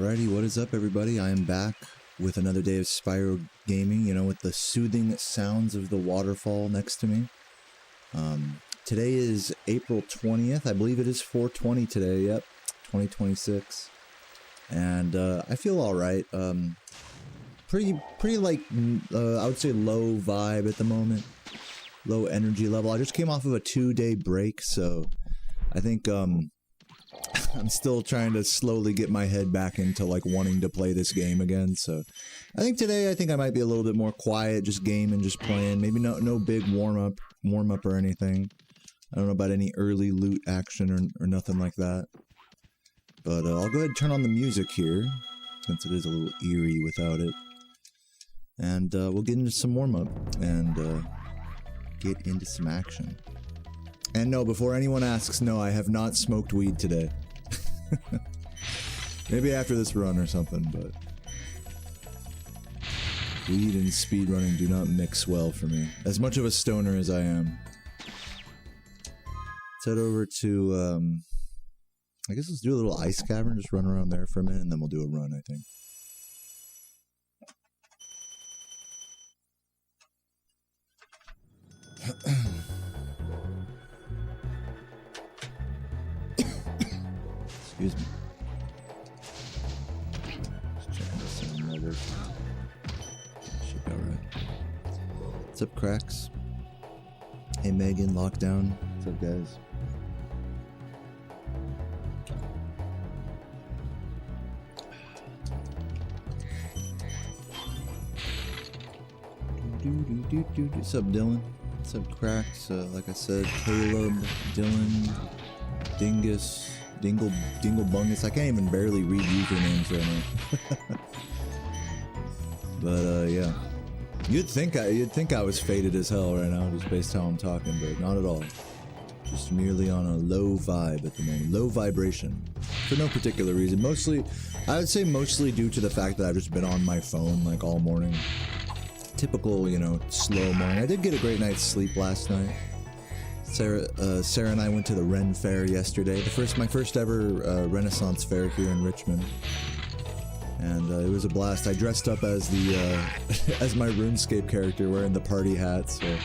Alrighty, what is up everybody? I am back with another day of Spyro gaming, you know, with the soothing sounds of the waterfall next to me. Today is April 20th, I believe it is 4/20 today, yep, 2026. And I feel alright, pretty like, I would say low vibe at the moment, low energy level. I just came off of a 2-day break, so I think, I'm still trying to slowly get my head back into like wanting to play this game again. So I think today I might be a little bit more quiet, just gaming, just playing. Maybe no big warm up or anything. I don't know about any early loot action or nothing like that. But I'll go ahead and turn on the music here, since it is a little eerie without it. And we'll get into some warm up and get into some action. And no, before anyone asks, no, I have not smoked weed today. Maybe after this run or something, but weed and speedrunning do not mix well for me. As much of a stoner as I am. Let's head over to, I guess let's do a little ice cavern, just run around there for a minute, and then we'll do a run, I think. Excuse me. Just checking the sound level. Should be alright. What's up, cracks? Hey, Megan, Lockdown. What's up, guys? What's up, Dylan? What's up, cracks? Like I said, Caleb, Dylan, Dingus. Dingle Bungus. I can't even barely read usernames right now. But yeah, you'd think I was faded as hell right now, just based how I'm talking, but not at all. Just merely on a low vibe at the moment, low vibration, for no particular reason. Mostly, I would say mostly due to the fact that I've just been on my phone like all morning. Typical, you know, slow morning. I did get a great night's sleep last night. Sarah and I went to the Ren Fair yesterday, my first ever Renaissance fair here in Richmond, and it was a blast. I dressed up as the as my RuneScape character, wearing the party hat, so I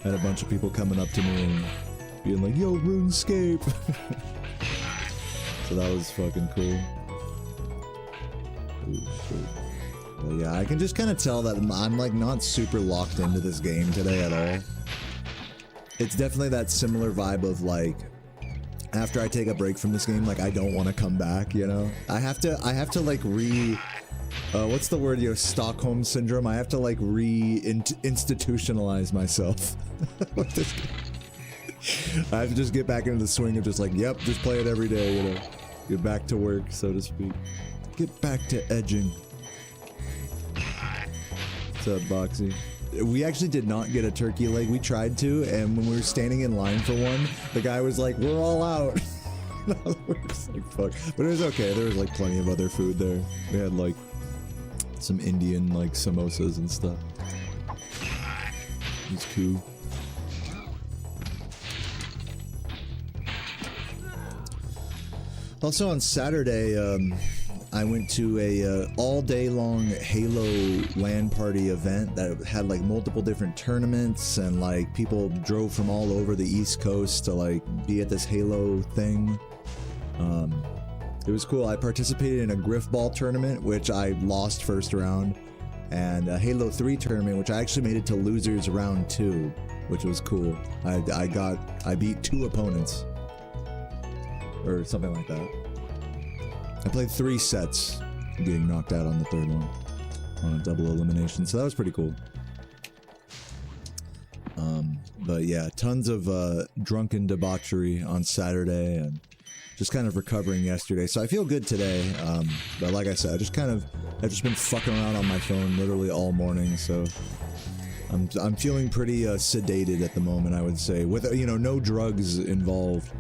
had a bunch of people coming up to me and being like, "Yo, RuneScape!" So that was fucking cool. Oh shit! Well, yeah, I can just kind of tell that I'm like not super locked into this game today at all. It's definitely that similar vibe of like, after I take a break from this game, like I don't want to come back, you know? I have to like what's the word, Stockholm syndrome? I have to like institutionalize myself with this game. I have to just get back into the swing of just like, yep, just play it every day, you know? Get back to work, so to speak. Get back to edging. What's up, Boxy? We actually did not get a turkey leg. We tried to, and when we were standing in line for one, the guy was like, "We're all out." We're just like, fuck. But it was okay. There was like plenty of other food there. We had like some Indian like samosas and stuff. It was cool. Also on Saturday, I went to a all-day-long Halo LAN party event that had like multiple different tournaments, and like people drove from all over the East Coast to like be at this Halo thing. It was cool. I participated in a Griffball tournament, which I lost first round, and a Halo 3 tournament, which I actually made it to losers round 2, which was cool. I beat 2 opponents, or something like that. I played 3 sets, getting knocked out on the 3rd one, on a double elimination, so that was pretty cool. But yeah, tons of drunken debauchery on Saturday, and just kind of recovering yesterday, so I feel good today. But like I said, I've just been fucking around on my phone literally all morning, so I'm feeling pretty sedated at the moment, I would say, with, you know, no drugs involved.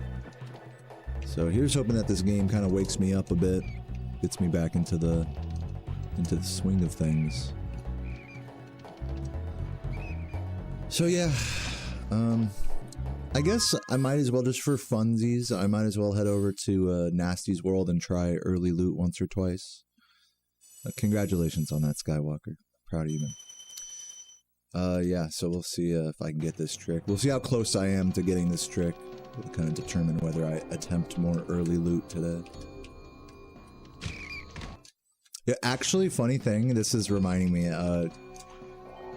So here's hoping that this game kind of wakes me up a bit, gets me back into the swing of things. So yeah, I guess I might as well, just for funsies, I might as well head over to Nasty's World and try early loot once or twice. Congratulations on that, Skywalker. Proud of you, man. Yeah, so we'll see if I can get this trick. We'll see how close I am to getting this trick. It'll kind of determine whether I attempt more early loot today. Yeah, actually, funny thing, this is reminding me,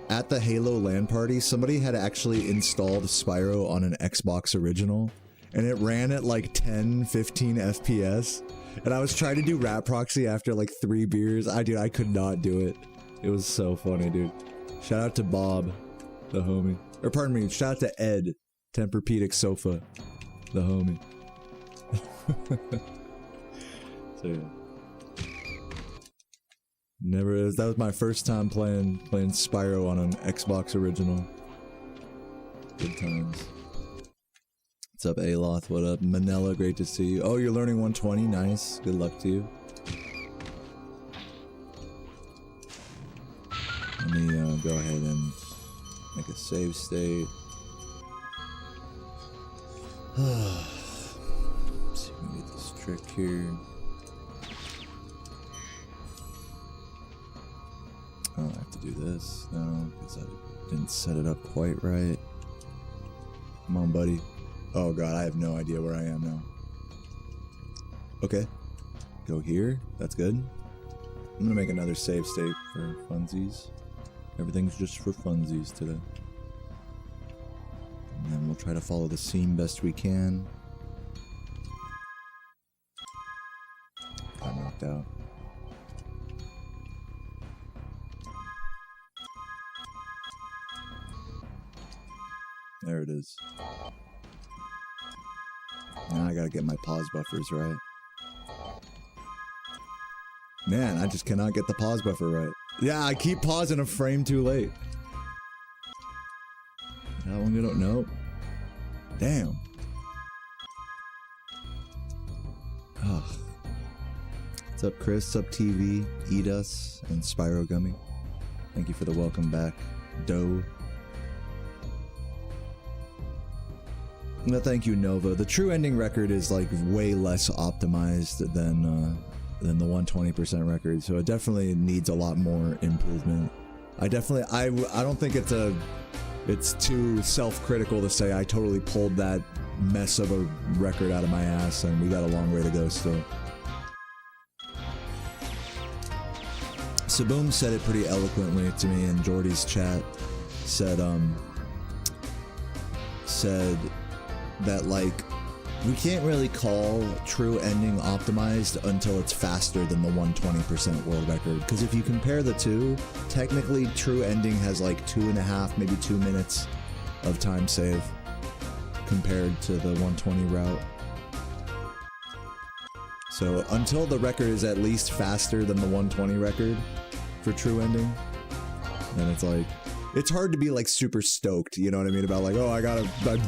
at the Halo LAN party, somebody had actually installed Spyro on an Xbox original, and it ran at like 10, 15 FPS. And I was trying to do rat proxy after like 3 beers. Dude, I could not do it. It was so funny, dude. Shout out to Bob, the homie. Or pardon me, shout out to Ed, Tempur-Pedic Sofa, the homie. So yeah. That was my first time playing Spyro on an Xbox original. Good times. What's up, Aloth? What up? Manila, great to see you. Oh, you're learning 120? Nice. Good luck to you. Let me go ahead and make a save state. Let's see if we can get this trick here. Oh, I have to do this now because I didn't set it up quite right. Come on, buddy. Oh god, I have no idea where I am now. Okay. Go here. That's good. I'm gonna make another save state for funsies. Everything's just for funsies today. And then we'll try to follow the scene best we can. Got knocked out. There it is. Now I gotta get my pause buffers right. Man, I just cannot get the pause buffer right. Yeah, I keep pausing a frame too late. That one you don't know. Damn. Oh. What's up, Chris? What's up, TV? Eat Us and Spyro Gummy. Thank you for the welcome back, Doe. No, thank you, Nova. The true ending record is like way less optimized than the 120% record, so it definitely needs a lot more improvement. I don't think it's too self-critical to say I totally pulled that mess of a record out of my ass, and we got a long way to go still. Saboom said it pretty eloquently to me in Jordy's chat. Said that, like, we can't really call true ending optimized until it's faster than the 120% world record. Because if you compare the two, technically true ending has like 2.5, maybe 2 minutes of time save compared to the 120 route. So until the record is at least faster than the 120 record for true ending, then it's like, it's hard to be like super stoked, you know what I mean? About like, oh, I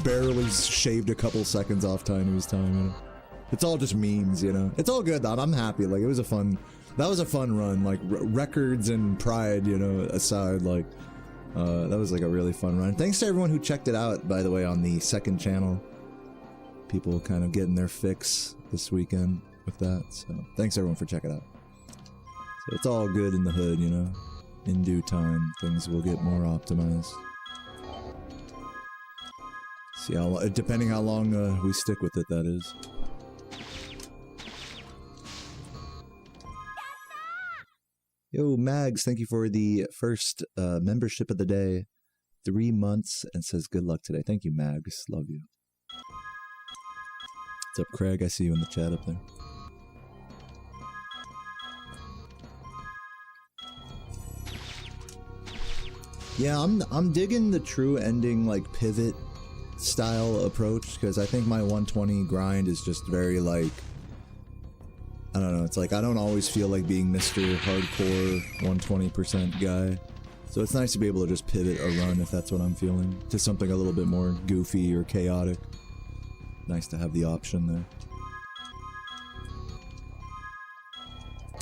barely shaved a couple seconds off Tiny's time, you know? It's all just memes, you know? It's all good though, I'm happy, like, that was a fun run, like, records and pride, you know, aside, like, that was like a really fun run. Thanks to everyone who checked it out, by the way, on the second channel. People kind of getting their fix this weekend with that, so thanks everyone for checking it out. So it's all good in the hood, you know? In due time, things will get more optimized. See how, depending how long we stick with it, that is. Yo, Mags, thank you for the first membership of the day. 3 months, and says good luck today. Thank you, Mags. Love you. What's up, Craig? I see you in the chat up there. Yeah, I'm digging the true ending, like, pivot style approach, because I think my 120 grind is just very, like, I don't know, it's like I don't always feel like being Mr. Hardcore 120% guy. So it's nice to be able to just pivot a run if that's what I'm feeling, to something a little bit more goofy or chaotic. Nice to have the option there.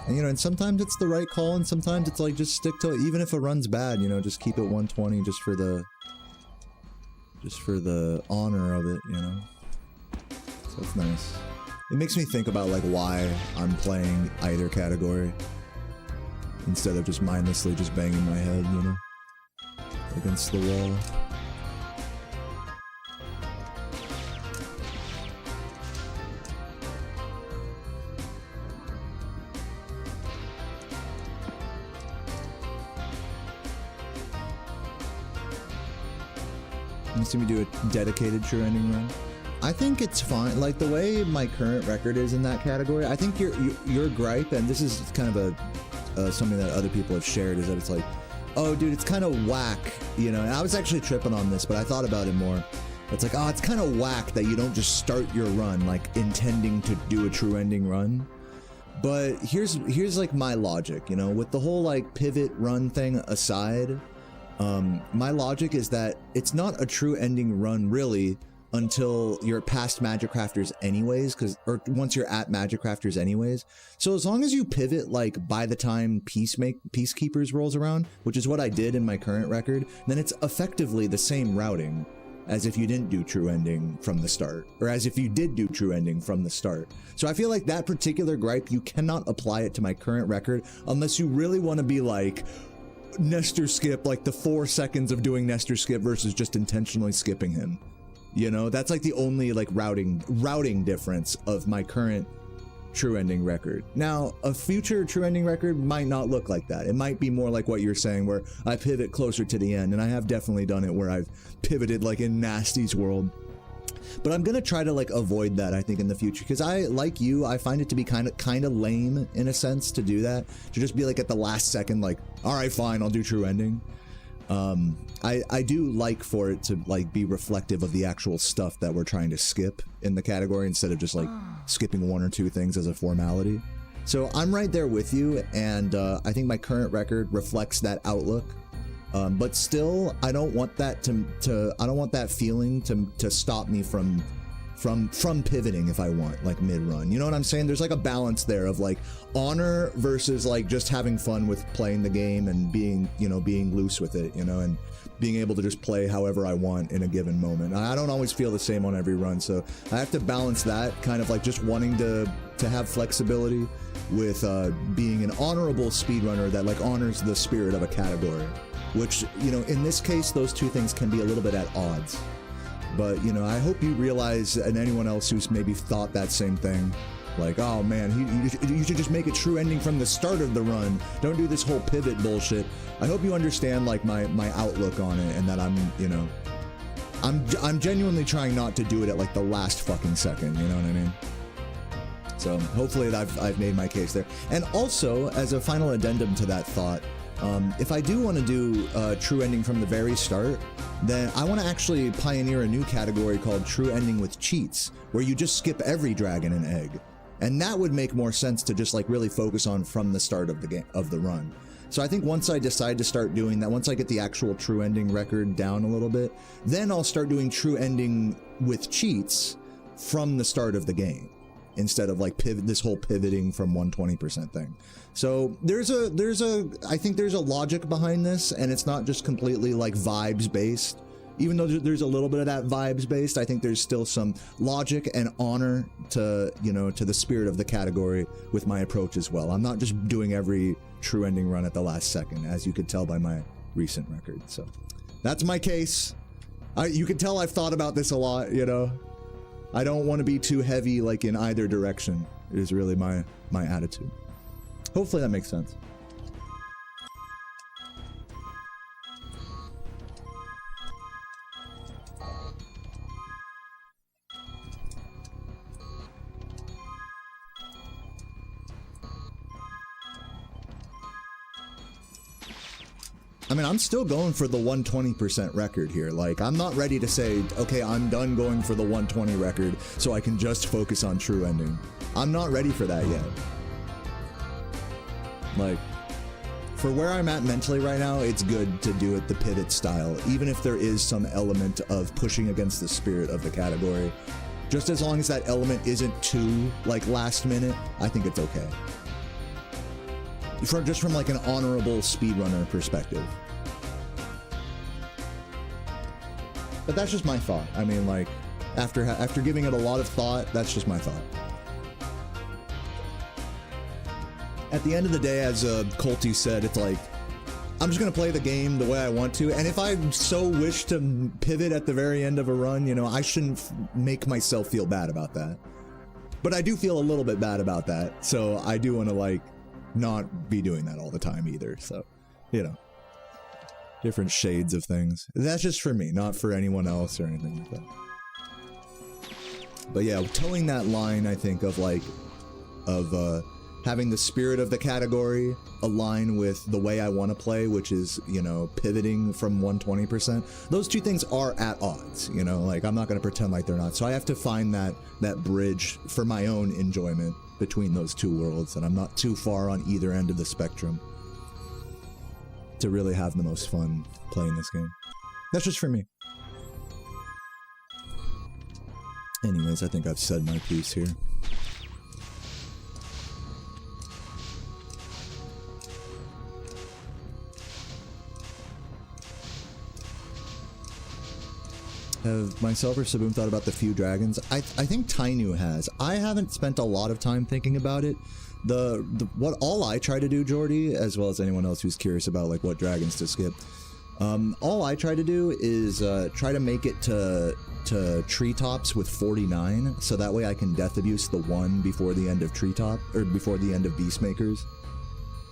And, you know, and sometimes it's the right call, and sometimes it's like, just stick to it. Even if a run's bad, you know, just keep it 120 just for the honor of it, you know? So it's nice. It makes me think about, like, why I'm playing either category. instead of just mindlessly just banging my head, you know, against the wall. You see me do a dedicated true ending run. I think it's fine. Like the way my current record is in that category, I think your gripe, and this is kind of something that other people have shared, is that it's like, oh dude, it's kind of whack, you know. And I was actually tripping on this, but I thought about it more. It's like, oh, it's kind of whack that you don't just start your run like intending to do a true ending run. But here's like my logic, you know, with the whole like pivot run thing aside. My logic is that it's not a true ending run really until you're past Magic Crafters anyways, or once you're at Magic Crafters anyways. So as long as you pivot like by the time Peacekeepers rolls around, which is what I did in my current record, then it's effectively the same routing as if you didn't do true ending from the start, or as if you did do true ending from the start. So I feel like that particular gripe, you cannot apply it to my current record unless you really want to be like, Nestor skip, like the 4 seconds of doing Nestor skip versus just intentionally skipping him. You know, that's like the only like routing difference of my current true ending record. Now, a future true ending record might not look like that. It might be more like what you're saying, where I pivot closer to the end, and I have definitely done it where I've pivoted like in Nasty's world. But I'm gonna try to like avoid that, I think, in the future, because I, like you, I find it to be kind of lame in a sense to do that, to just be like at the last second, like, all right, fine, I'll do true ending. I do like for it to like be reflective of the actual stuff that we're trying to skip in the category, instead of just like skipping 1 or 2 things as a formality. So I'm right there with you, and I think my current record reflects that outlook. But still, I don't want that I don't want that feeling to stop me from pivoting if I want, like mid-run. You know what I'm saying? There's like a balance there of like honor versus like just having fun with playing the game and being, you know, being loose with it, you know, and being able to just play however I want in a given moment. I don't always feel the same on every run, so I have to balance that kind of like just wanting to have flexibility with being an honorable speedrunner that like honors the spirit of a category. Which, you know, in this case, those two things can be a little bit at odds. But, you know, I hope you realize, and anyone else who's maybe thought that same thing, like, oh man, you should just make a true ending from the start of the run. Don't do this whole pivot bullshit. I hope you understand, like, my outlook on it, and that I'm, you know, I'm genuinely trying not to do it at, like, the last fucking second, you know what I mean? So, hopefully I've made my case there. And also, as a final addendum to that thought, if I do want to do true ending from the very start, then I want to actually pioneer a new category called true ending with cheats, where you just skip every dragon and egg. And that would make more sense to just like really focus on from the start of the game, of the run. So I think once I decide to start doing that, once I get the actual true ending record down a little bit, then I'll start doing true ending with cheats from the start of the game, instead of like this whole pivoting from 120% thing. So I think there's a logic behind this, and it's not just completely like vibes based. Even though there's a little bit of that vibes based, I think there's still some logic and honor to, you know, to the spirit of the category with my approach as well. I'm not just doing every true ending run at the last second, as you could tell by my recent record. So that's my case. You can tell I've thought about this a lot, you know. I don't want to be too heavy like in either direction, is really my attitude. Hopefully that makes sense. I mean, I'm still going for the 120% record here. Like, I'm not ready to say, okay, I'm done going for the 120 record so I can just focus on true ending. I'm not ready for that yet. Like, for where I'm at mentally right now, it's good to do it the pivot style, even if there is some element of pushing against the spirit of the category. Just as long as that element isn't too, like, last minute, I think it's okay. Just from, like, an honorable speedrunner perspective. But that's just my thought. I mean, like, after giving it a lot of thought, that's just my thought. at the end of the day, as Colty said, it's like, I'm just going to play the game the way I want to. And if I so wish to pivot at the very end of a run, you know, I shouldn't make myself feel bad about that. But I do feel a little bit bad about that. So I do want to, like, not be doing that all the time either. So, you know, different shades of things. That's just for me, not for anyone else or anything like that. But yeah, towing that line, I think, of like, having the spirit of the category align with the way I want to play, which is, you know, pivoting from 120%. Those two things are at odds, you know, like I'm not going to pretend like they're not. So I have to find that bridge for my own enjoyment between those two worlds, and I'm not too far on either end of the spectrum to really have the most fun playing this game. That's just for me. Anyways, I think I've said my piece here. Have myself or Saboom thought about the few dragons? I think Tainu has. I haven't spent a lot of time thinking about it. What all I try to do, Jordy, as well as anyone else who's curious about like what dragons to skip, all I try to do is try to make it to treetops with 49, so that way I can death abuse the one before the end of treetop, or before the end of Beastmakers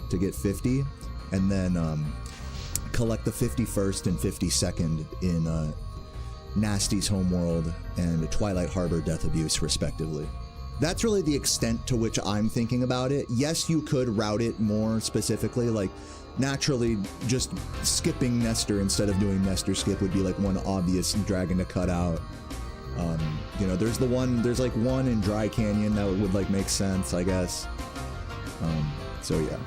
to get 50, and then collect the 51st and 52nd in Nasty's Homeworld and Twilight Harbor death abuse respectively. That's really the extent to which I'm thinking about it. Yes, you could route it more specifically, like naturally just skipping Nestor instead of doing Nestor skip would be like one obvious dragon to cut out. You know, there's like one in Dry Canyon that would like make sense, I guess. So yeah.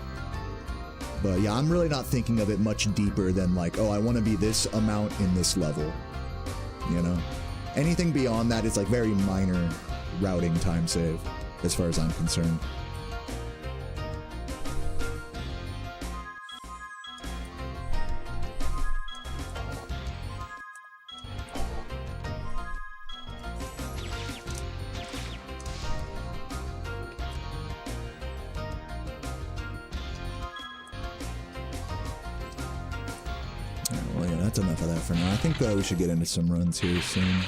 But yeah, I'm really not thinking of it much deeper than like, oh, I want to be this amount in this level. You know? Anything beyond that is like very minor routing time save, as far as I'm concerned. Well, yeah, that's enough of that for now. I think we should get into some runs here soon.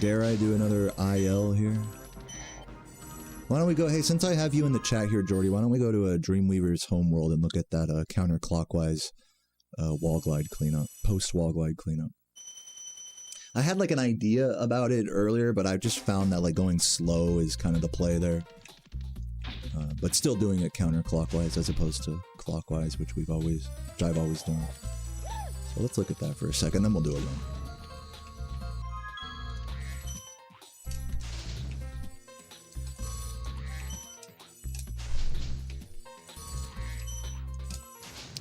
Dare I do another IL here? Why don't we go, hey, since I have you in the chat here, Jordy, why don't we go to a Dreamweaver's Homeworld and look at that counterclockwise wall glide cleanup, post-wall glide cleanup. I had like an idea about it earlier, but I just found that like going slow is kind of the play there. But still doing it counterclockwise as opposed to clockwise, which I've always done. So let's look at that for a second, then we'll do a run.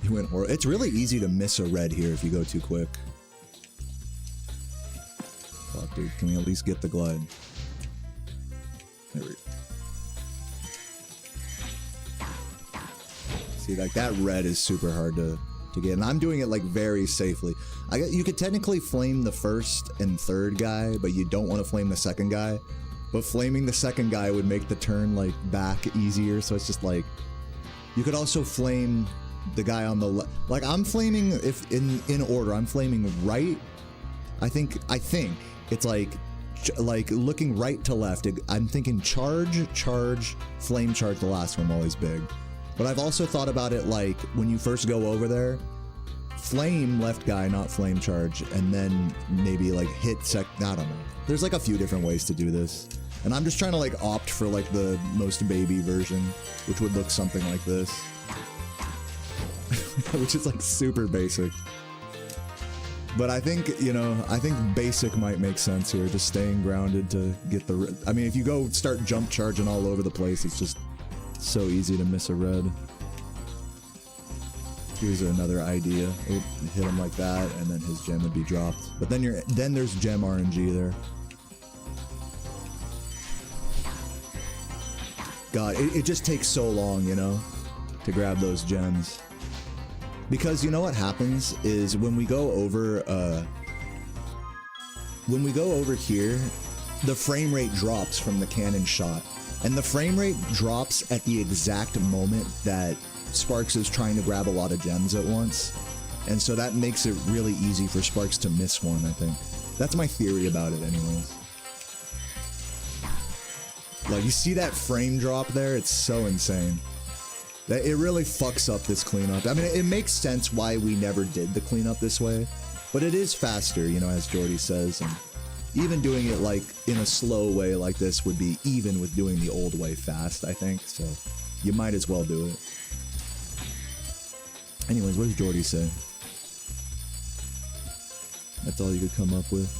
You went horrible. It's really easy to miss a red here if you go too quick. Fuck, dude. Can we at least get the glide? There we go. See, like that red is super hard to get, and I'm doing it like very safely. You could technically flame the first and third guy, but you don't want to flame the second guy. But flaming the second guy would make the turn like back easier, so it's just like you could also flame the guy on the left. Like I'm flaming, if in order, I'm flaming right. I think it's like looking right to left. I'm thinking charge, flame charge. The last one always big. But I've also thought about it like when you first go over there, flame left guy, not flame charge, and then maybe like hit I don't know. There's like a few different ways to do this. And I'm just trying to like opt for like the most baby version, which would look something like this. Which is like super basic. But I think, you know, I think basic might make sense here, just staying grounded to get the... I mean, if you go start jump charging all over the place, it's just so easy to miss a red. Here's another idea. Hit him like that, and then his gem would be dropped. But then there's gem RNG there. God, it just takes so long, you know, to grab those gems. Because you know what happens is when we go over here, the frame rate drops from the cannon shot. And the frame rate drops at the exact moment that Sparks is trying to grab a lot of gems at once. And so that makes it really easy for Sparks to miss one, I think. That's my theory about it anyways. Like, you see that frame drop there? It's so insane. It really fucks up this cleanup. I mean, it makes sense why we never did the cleanup this way, but it is faster, you know, as Jordy says, and even doing it, like, in a slow way like this would be even with doing the old way fast, I think, so you might as well do it. Anyways, what does Jordy say? That's all you could come up with?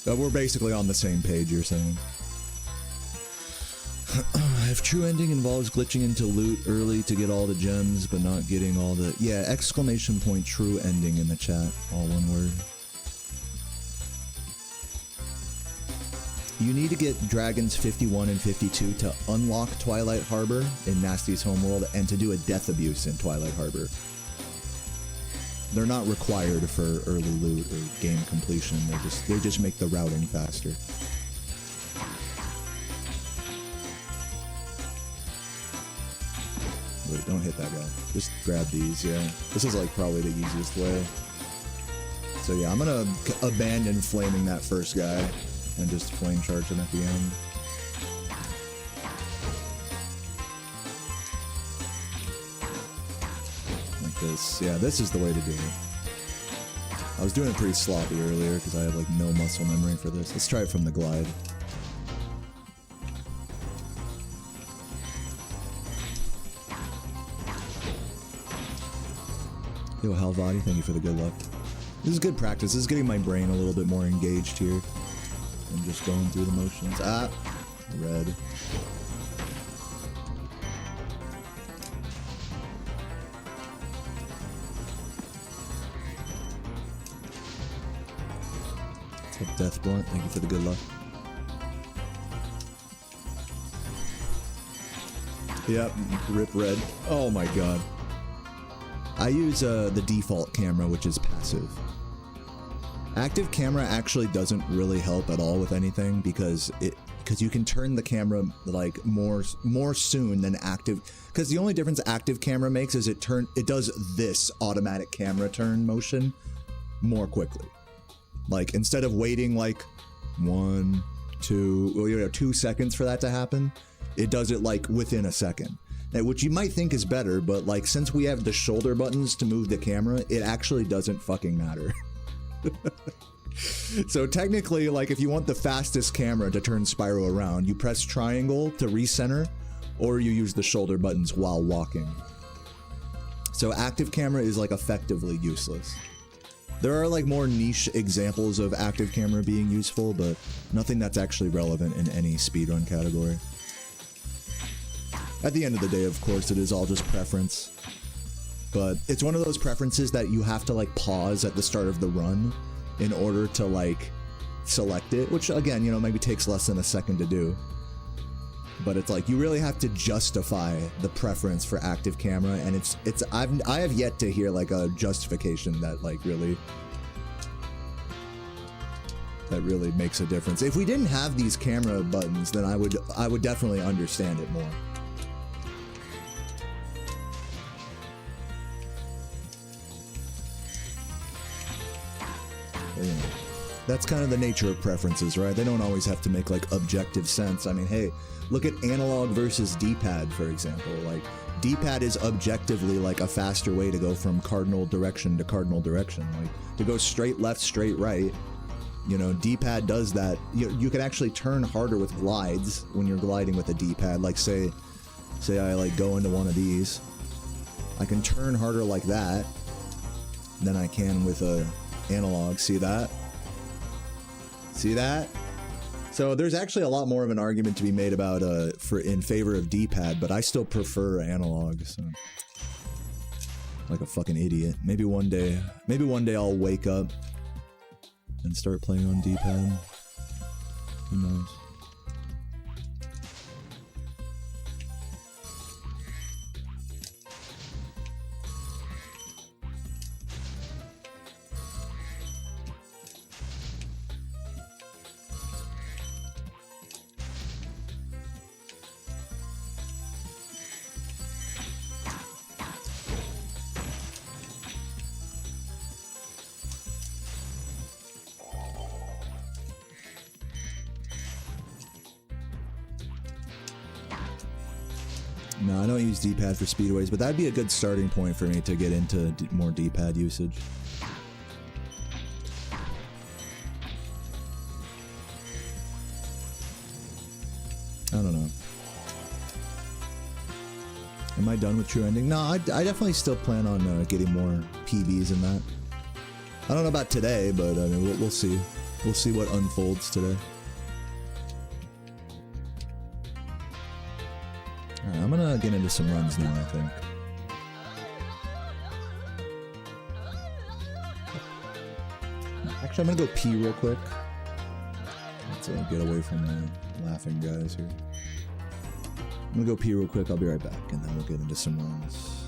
We're basically on the same page, you're saying. If true ending involves glitching into loot early to get all the gems, but not getting all the... Yeah, exclamation point true ending in the chat. All one word. You need to get Dragons 51 and 52 to unlock Twilight Harbor in Nasty's homeworld and to do a death abuse in Twilight Harbor. They're not required for early loot or game completion. They just make the routing faster. Wait, don't hit that guy. Just grab these, yeah. This is like probably the easiest way. So yeah, I'm gonna abandon flaming that first guy and just flame charge him at the end. Like this. Yeah, this is the way to do it. I was doing it pretty sloppy earlier because I have like no muscle memory for this. Let's try it from the glide. Yo, Halvadi, thank you for the good luck. This is good practice. This is getting my brain a little bit more engaged here. I'm just going through the motions. Ah, red. What's up, Death Blunt? Thank you for the good luck. Yep, rip red. Oh my god. I use the default camera, which is passive. Active camera actually doesn't really help at all with anything because you can turn the camera like more soon than active. Because the only difference active camera makes is it does this automatic camera turn motion more quickly. Like instead of waiting like 1, 2, 2 seconds for that to happen, it does it like within a second. Which you might think is better, but like since we have the shoulder buttons to move the camera, it actually doesn't fucking matter. So technically, like if you want the fastest camera to turn Spyro around, you press triangle to recenter, or you use the shoulder buttons while walking. So active camera is like effectively useless. There are like more niche examples of active camera being useful, but nothing that's actually relevant in any speedrun category. At the end of the day, of course, it is all just preference. But it's one of those preferences that you have to like pause at the start of the run in order to like select it, which again, you know, maybe takes less than a second to do. But it's like you really have to justify the preference for active camera, and I have yet to hear like a justification that like really makes a difference. If we didn't have these camera buttons, then I would definitely understand it more. Yeah. That's kind of the nature of preferences, right? They don't always have to make like objective sense. I mean, hey, look at analog versus D-pad, for example. Like, D-pad is objectively like a faster way to go from cardinal direction to cardinal direction. Like, to go straight left, straight right, you know, D-pad does that. You can actually turn harder with glides when you're gliding with a D-pad. Like, say I like go into one of these. I can turn harder like that than I can with a analog. See that? See that? So there's actually a lot more of an argument to be made about in favor of D-pad, but I still prefer analog. So. Like a fucking idiot. Maybe one day I'll wake up and start playing on D-pad. Who knows? No, I don't use D-pad for speedways, but that'd be a good starting point for me to get into more D-pad usage. I don't know. Am I done with True Ending? No, I definitely still plan on getting more PBs in that. I don't know about today, but I mean, we'll see. We'll see what unfolds today. Alright, I'm gonna get into some runs now, I think. Actually, I'm gonna go pee real quick. Let's get away from the laughing guys here. I'm gonna go pee real quick, I'll be right back, and then we'll get into some runs.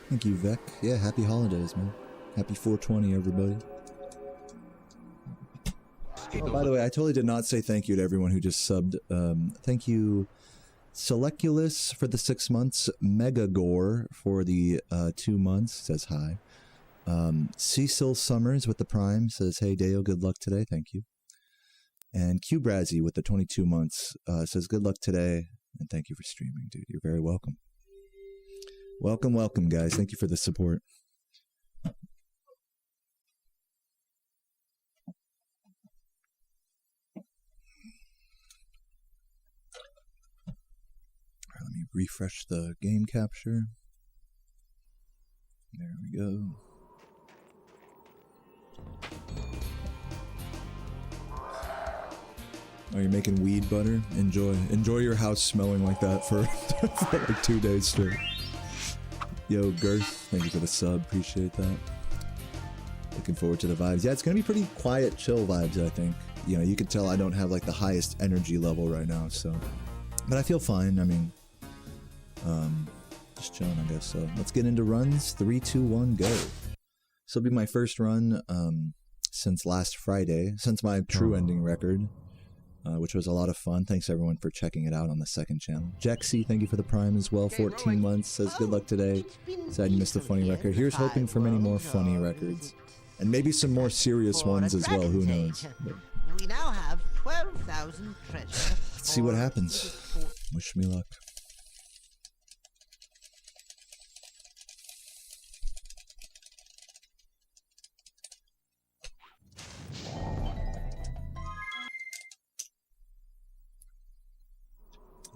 Thank you, Vec. Yeah, happy holidays, man. Happy 420, everybody. Oh, by the way, I totally did not say thank you to everyone who just subbed. Thank you, Seleculus for the 6 months. Megagore for the 2 months, says hi. Cecil Summers with the Prime says, hey, Deo, good luck today. Thank you. And Qbrazzy with the 22 months says, good luck today. And thank you for streaming, dude. You're very welcome. Welcome, welcome, guys. Thank you for the support. All right, let me refresh the game capture. There we go. Oh, you're making weed butter? Enjoy your house smelling like that for, for like 2 days straight. Yo, Girth, thank you for the sub. Appreciate that. Looking forward to the vibes. Yeah, it's gonna be pretty quiet, chill vibes, I think. You know, you can tell I don't have like the highest energy level right now, so. But I feel fine. I mean, just chilling, I guess. So let's get into runs. 3, 2, 1, go. This will be my first run since last Friday, since my True Ending record. Which was a lot of fun. Thanks everyone for checking it out on the second channel. Jexy, thank you for the Prime as well. 14 months, says good luck today. Sad you missed a funny record. Here's hoping for many more funny records. And maybe some more serious ones as well, who knows. But we now have 12,000 treasure. Let's see what happens. Wish me luck.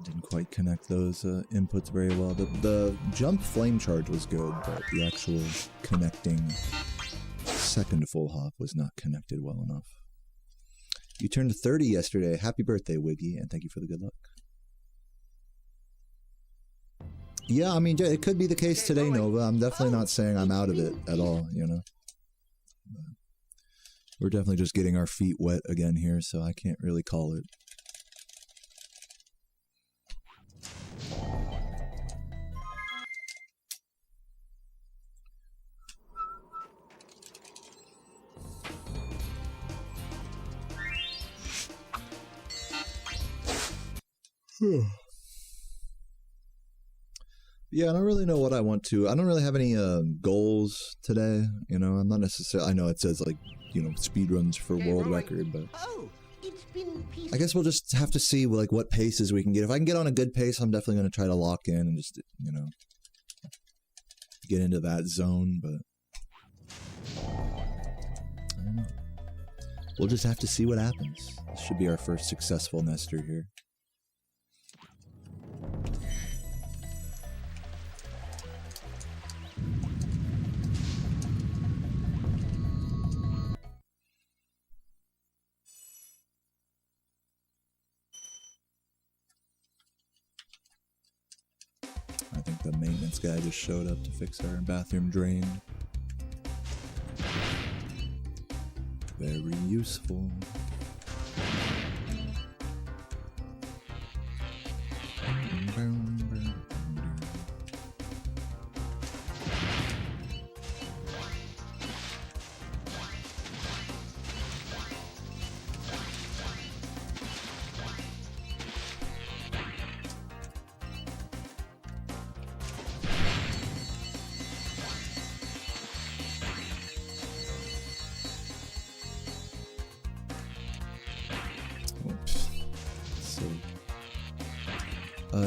Didn't quite connect those inputs very well. The jump flame charge was good, but the actual connecting second full hop was not connected well enough. You turned 30 yesterday. Happy birthday, Wiggy, and thank you for the good luck. Yeah, I mean, it could be the case today, Nova. I'm definitely not saying I'm out of it at all, you know. But we're definitely just getting our feet wet again here, so I can't really call it. Yeah, I don't really know what I want to. I don't really have any goals today. You know, I'm not necessarily. I know it says like, you know, speedruns for world record, but Oh, it's been peaceful. I guess we'll just have to see like what paces we can get. If I can get on a good pace, I'm definitely going to try to lock in and just, you know, get into that zone. But I don't know. We'll just have to see what happens. This should be our first successful Nestor here. I think the maintenance guy just showed up to fix our bathroom drain. Very useful.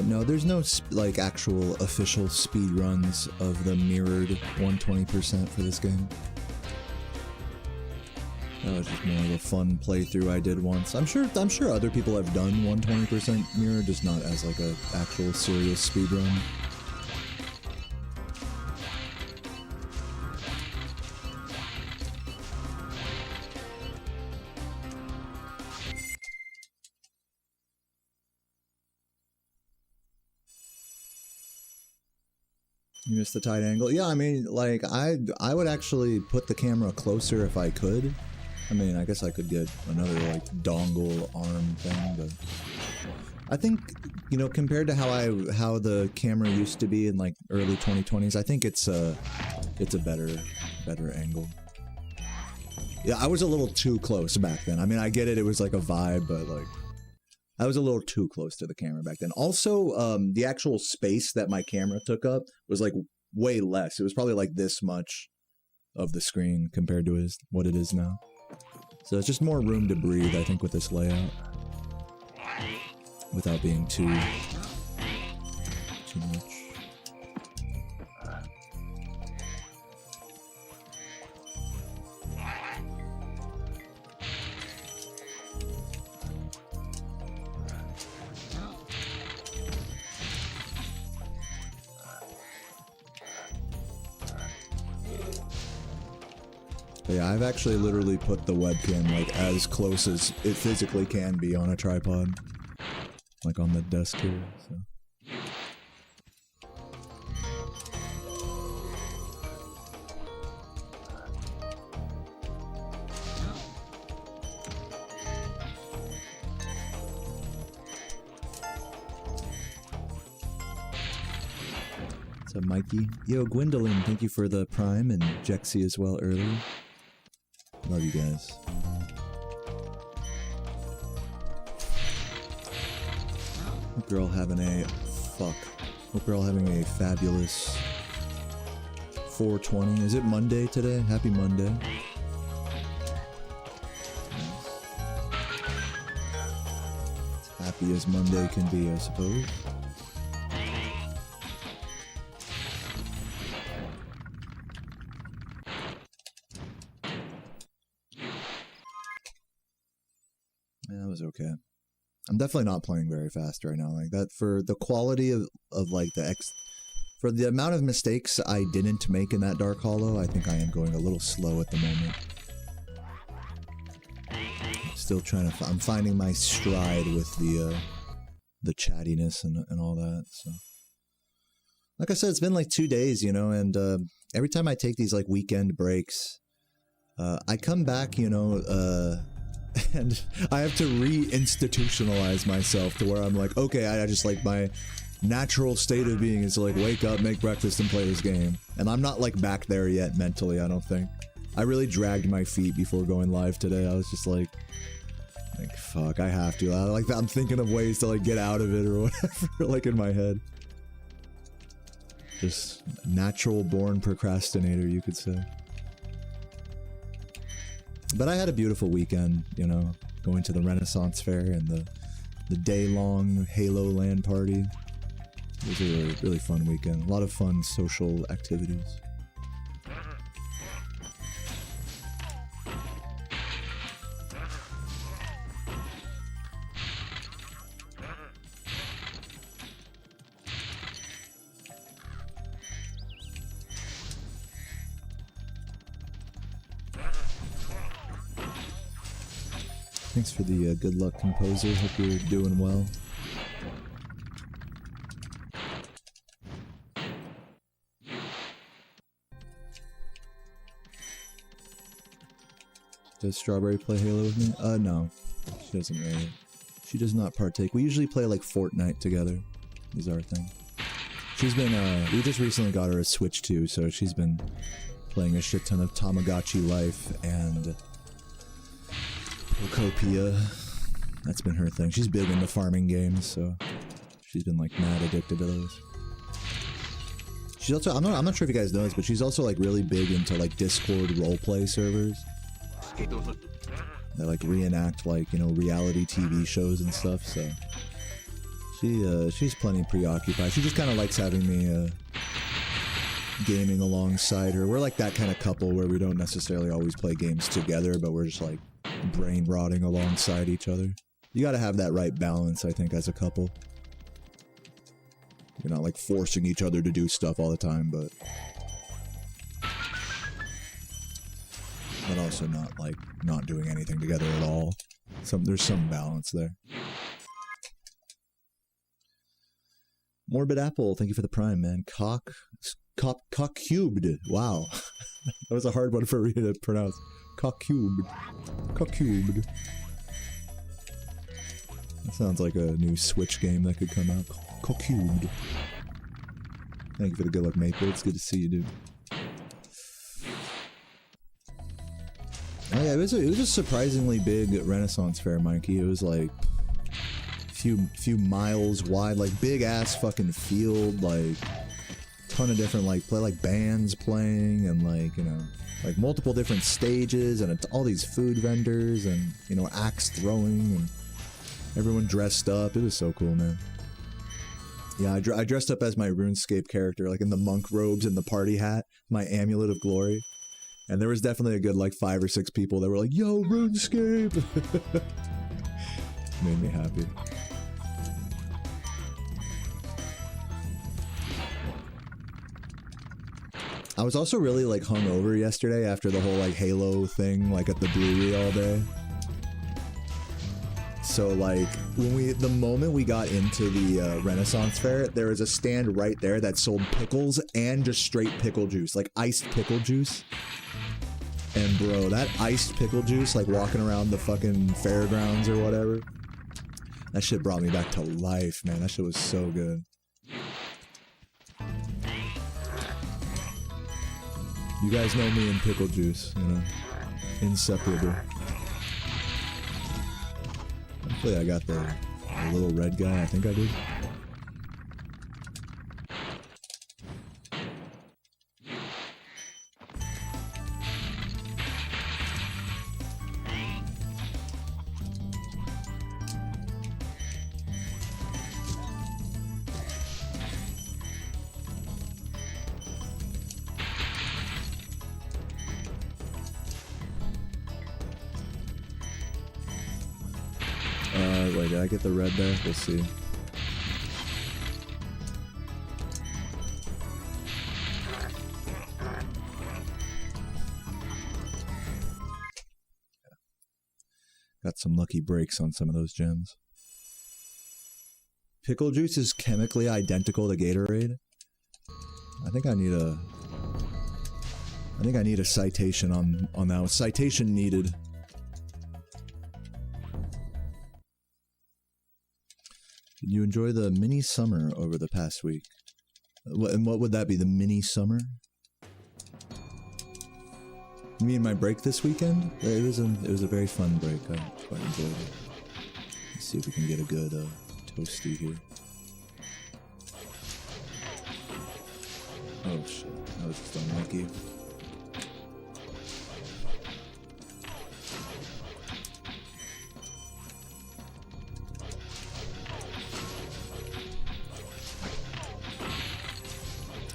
No, there's no like actual official speed runs of the mirrored 120% for this game. That was just more of a fun playthrough I did once. I'm sure other people have done 120% mirror, just not as like a actual serious speed run. You missed the tight angle. Yeah, I mean, like, I would actually put the camera closer if I could. I mean, I guess I could get another, like, dongle arm thing, but I think, you know, compared to how the camera used to be in, like, early 2020s, I think it's a better angle. Yeah, I was a little too close back then. I mean, I get it, it was like a vibe, but, like, I was a little too close to the camera back then. Also, the actual space that my camera took up was like way less. It was probably like this much of the screen compared to what it is now. So it's just more room to breathe, I think, with this layout. Without being too much. Yeah, I've actually literally put the webcam like as close as it physically can be on a tripod. Like on the desk here, so. So Mikey. Yo, Gwendolyn, thank you for the Prime, and Jexy as well earlier. Love you guys. Hope you're all having Hope you're all having a fabulous 420. Is it Monday today? Happy Monday. As happy as Monday can be, I suppose. Okay. I'm definitely not playing very fast right now. Like that, for the quality of like for the amount of mistakes I didn't make in that Dark Hollow, I think I am going a little slow at the moment. Still trying to, I'm finding my stride with the chattiness and all that, so. Like I said, it's been like 2 days, you know, and every time I take these like weekend breaks, I come back, you know, and I have to re-institutionalize myself to where I'm like, okay, I just like my natural state of being is to like wake up, make breakfast, and play this game. And I'm not like back there yet mentally, I don't think. I really dragged my feet before going live today. I was just like Like, fuck, I have to. Like, I'm thinking of ways to, like, get out of it or whatever, like, in my head. Just natural-born procrastinator, you could say. But I had a beautiful weekend, you know, going to the Renaissance Fair and the day-long Halo LAN party. It was a really, really fun weekend. A lot of fun social activities. Thanks for the good luck, composer. Hope you're doing well. Does Strawberry play Halo with me? No. She doesn't really. She does not partake. We usually play like Fortnite together, is our thing. She's been, we just recently got her a Switch too, so she's been playing a shit ton of Tamagotchi Life and Procopia. That's been her thing. She's big into farming games, so she's been like mad addicted to those. She's also, I'm not sure if you guys know this, but she's also like really big into like Discord roleplay servers. They like reenact like, you know, reality TV shows and stuff, so she's plenty preoccupied. She just kind of likes having me gaming alongside her. We're like that kind of couple where we don't necessarily always play games together, but we're just like brain rotting alongside each other. You gotta have that right balance, I think, as a couple. You're not like forcing each other to do stuff all the time, but also not like not doing anything together at all. There's some balance there. Morbid Apple, thank you for the prime, man. Cock cubed. Wow. That was a hard one for me to pronounce. Cock cubed. That sounds like a new Switch game that could come out. Cock cubed. Thank you for the good luck, Maple. It's good to see you, dude. Oh yeah, it was a surprisingly big Renaissance Fair, Mikey. It was like few miles wide, like big ass fucking field, like ton of different like bands playing and like, you know, like multiple different stages and all these food vendors and, you know, axe throwing and everyone dressed up. It was so cool, man. Yeah, I dressed up as my RuneScape character, like in the monk robes and the party hat, my amulet of glory. And there was definitely a good like 5 or 6 people that were like, yo, RuneScape! Made me happy. I was also really like hungover yesterday after the whole like Halo thing, like at the brewery all day. So like the moment we got into the Renaissance Fair, there was a stand right there that sold pickles and just straight pickle juice, like iced pickle juice. And bro, that iced pickle juice, like walking around the fucking fairgrounds or whatever, that shit brought me back to life, man. That shit was so good. You guys know me and pickle juice, you know, inseparable. Hopefully I got the little red guy, I think I did. Wait, did I get the red there? We'll see. Got some lucky breaks on some of those gems. Pickle juice is chemically identical to Gatorade. I think I need a citation on that one. Citation needed. Did you enjoy the mini summer over the past week? And what would that be? The mini summer? You mean my break this weekend? It was a very fun break. I quite enjoyed it. Let's see if we can get a good toasty here. Oh shit, that was just unlucky.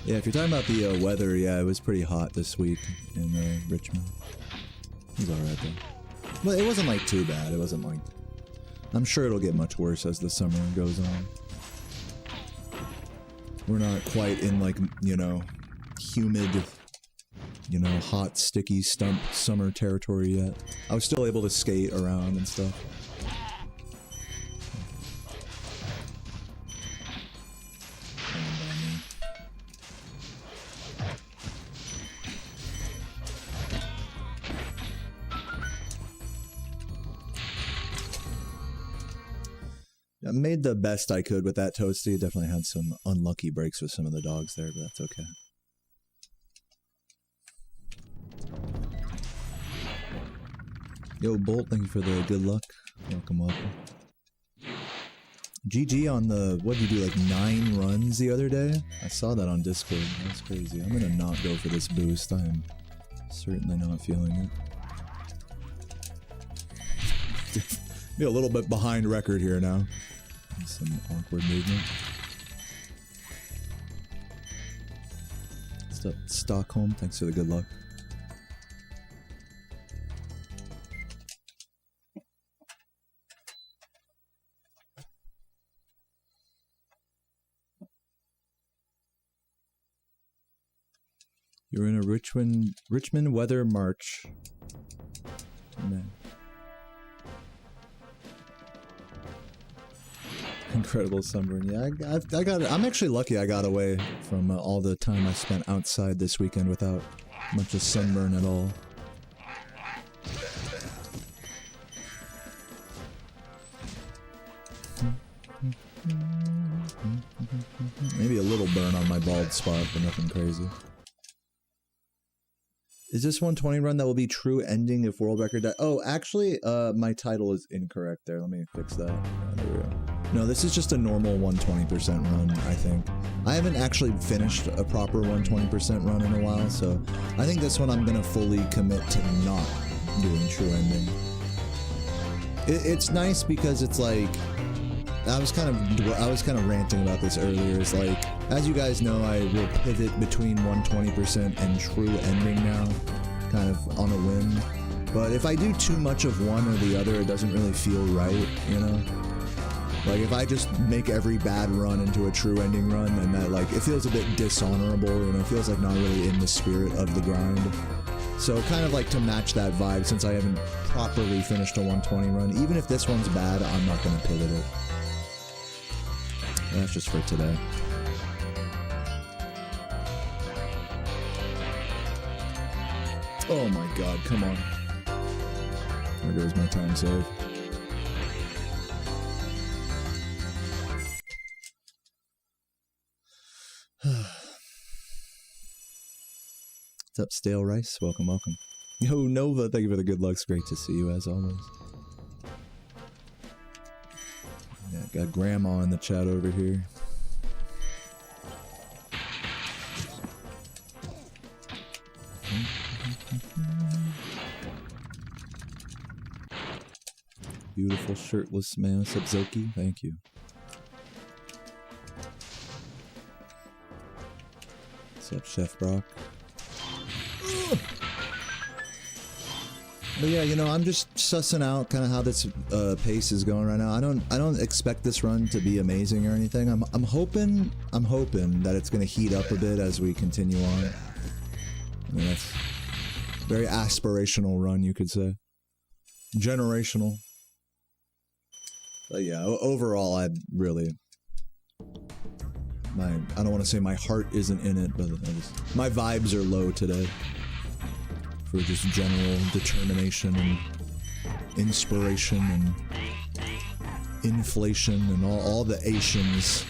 Yeah, if you're talking about the weather, yeah, it was pretty hot this week in Richmond. It was alright though. Well, it wasn't like too bad. It wasn't like... I'm sure it'll get much worse as the summer goes on. We're not quite in like, you know, humid, you know, hot, sticky summer territory yet. I was still able to skate around and stuff. I made the best I could with that toasty. Definitely had some unlucky breaks with some of the dogs there, but that's okay. Yo, Bolt, thank you for the good luck. Welcome, welcome. GG on the, what did you do, like 9 runs the other day? I saw that on Discord. That's crazy. I'm gonna not go for this boost. I am certainly not feeling it. Be a little bit behind record here now. Some awkward movement. What's up, Stockholm? Thanks for the good luck. You're in a Richmond weather march. Man. Incredible sunburn. Yeah, I got it. I'm actually lucky I got away from all the time I spent outside this weekend without much of sunburn at all. Maybe a little burn on my bald spot, but nothing crazy. Is this 120 run that will be true ending if world record die? Oh, actually, my title is incorrect there. Let me fix that. There we go. No, this is just a normal 120% run, I think. I haven't actually finished a proper 120% run in a while, so I think this one I'm gonna fully commit to not doing true ending. It's nice because it's like, I was kind of ranting about this earlier. It's like, as you guys know, I will pivot between 120% and true ending now, kind of on a whim. But if I do too much of one or the other, it doesn't really feel right, you know? Like, if I just make every bad run into a true ending run, then that, like, it feels a bit dishonorable, you know? It feels like not really in the spirit of the grind. So kind of like to match that vibe, since I haven't properly finished a 120 run, even if this one's bad, I'm not gonna pivot it. That's just for today. Oh my god, come on. There goes my time save. What's up, Stale Rice? Welcome, welcome. Yo, Nova, thank you for the good luck. It's great to see you, as always. Yeah, got Grandma in the chat over here. Beautiful shirtless man, Subzoki, thank you. What's up, Chef Brock? But yeah, you know, I'm just sussing out kind of how this pace is going right now. I don't expect this run to be amazing or anything. I'm hoping that it's gonna heat up a bit as we continue on. I mean, that's a very aspirational run, you could say. Generational. But yeah, overall, I don't want to say my heart isn't in it, but my vibes are low today. For just general determination and inspiration and inflation and all the Asians.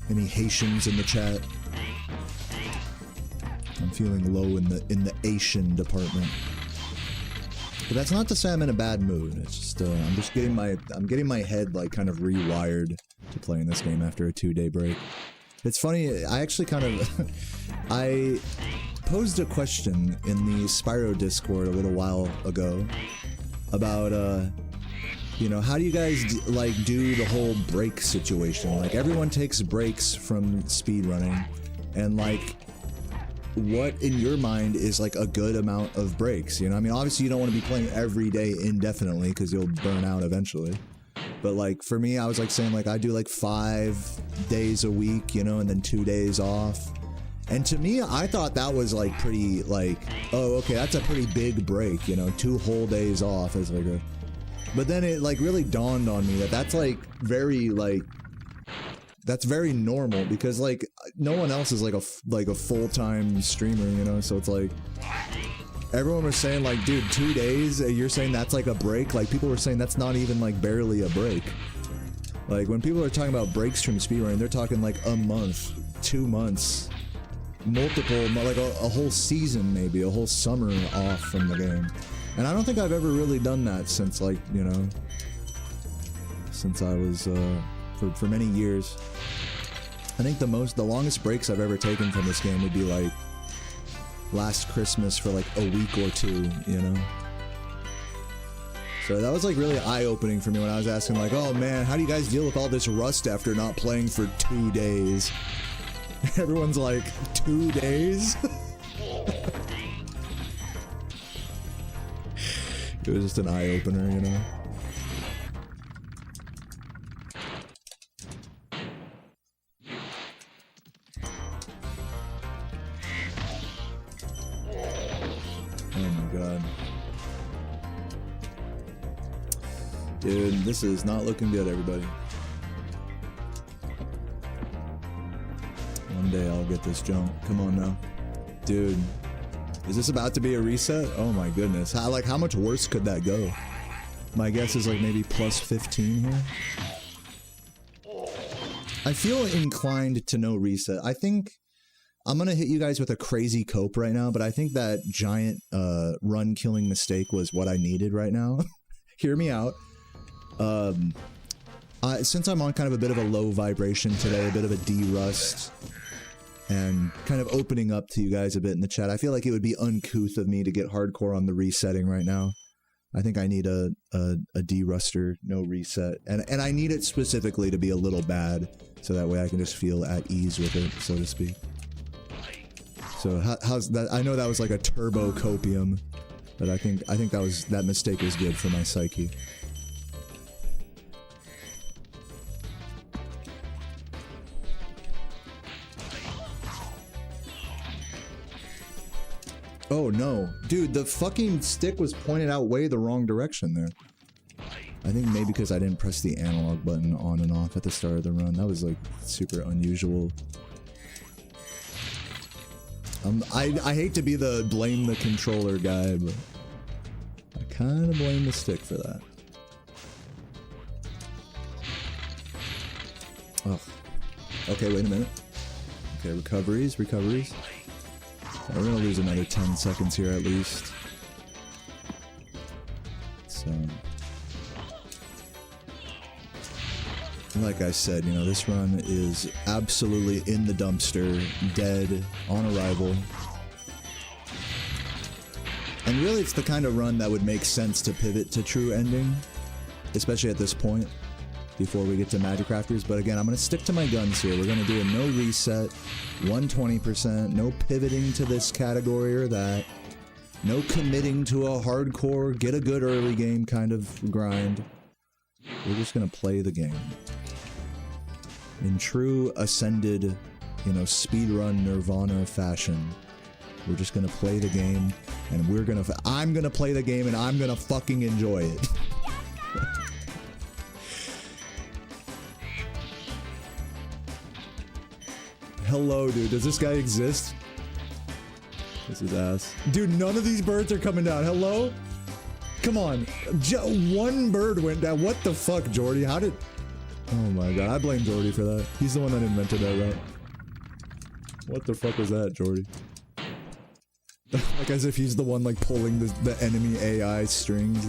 Any Haitians in the chat? I'm feeling low in the Asian department. But that's not to say I'm in a bad mood. It's just I'm getting my head like kind of rewired to playing this game after a 2-day break. It's funny, I actually kind of I posed a question in the Spyro Discord a little while ago about you know, how do you guys do the whole break situation? Like, everyone takes breaks from speedrunning, and like, what in your mind is like a good amount of breaks? You know, I mean, obviously you don't want to be playing every day indefinitely because you'll burn out eventually. But like, for me, I was like saying like I do like 5 days a week, you know, and then 2 days off. And to me, I thought that was like pretty like, oh, okay, that's a pretty big break, you know, 2 whole days off is like a... But then it like really dawned on me that that's like very like, that's very normal because like no one else is like a full-time streamer, you know, so it's like everyone was saying like, dude, 2 days, you're saying that's like a break? Like, people were saying that's not even like barely a break. Like, when people are talking about breaks from speedrunning, they're talking like a month, 2 months, multiple, like a whole season, maybe a whole summer off from the game. And I don't think I've ever really done that since, like, you know, since I was, for many years. I think the longest breaks I've ever taken from this game would be, like, last Christmas for, like, a week or 2, you know? So that was, like, really eye-opening for me when I was asking, like, oh, man, how do you guys deal with all this rust after not playing for 2 days? Everyone's like, 2 days? It was just an eye-opener, you know? Oh my god. Dude, this is not looking good, everybody. One day I'll get this jump. Come on now. Dude. Is this about to be a reset? Oh my goodness. How much worse could that go? My guess is like maybe plus 15 here. I feel inclined to no reset. I think I'm gonna hit you guys with a crazy cope right now, but I think that giant run killing mistake was what I needed right now. Hear me out. Since I'm on kind of a bit of a low vibration today, a bit of a D-rust, and kind of opening up to you guys a bit in the chat, I feel like it would be uncouth of me to get hardcore on the resetting right now. I think I need a D-ruster, no reset. And I need it specifically to be a little bad, so that way I can just feel at ease with it, so to speak. So how's that? I know that was like a turbo copium, but I think that mistake was good for my psyche. Oh no. Dude, the fucking stick was pointed out way the wrong direction there. I think maybe because I didn't press the analog button on and off at the start of the run. That was like super unusual. I hate to be the blame the controller guy, but I kind of blame the stick for that. Oh. Okay, wait a minute. Okay, recoveries. We're gonna lose another 10 seconds here at least. So, like I said, you know, this run is absolutely in the dumpster, dead, on arrival. And really it's the kind of run that would make sense to pivot to true ending, especially at this point, before we get to Magic Crafters. But again, I'm going to stick to my guns here. We're going to do a no reset, 120%, no pivoting to this category or that, no committing to a hardcore, get a good early game kind of grind. We're just going to play the game. In true ascended, you know, speedrun Nirvana fashion, we're just going to play the game, and I'm going to play the game, and I'm going to fucking enjoy it. Hello, dude. Does this guy exist? This is ass. Dude, none of these birds are coming down. Hello? Come on. One bird went down. What the fuck, Jordy? How did... Oh my god. I blame Jordy for that. He's the one that invented that route. What the fuck was that, Jordy? Like as if he's the one like pulling the enemy AI strings.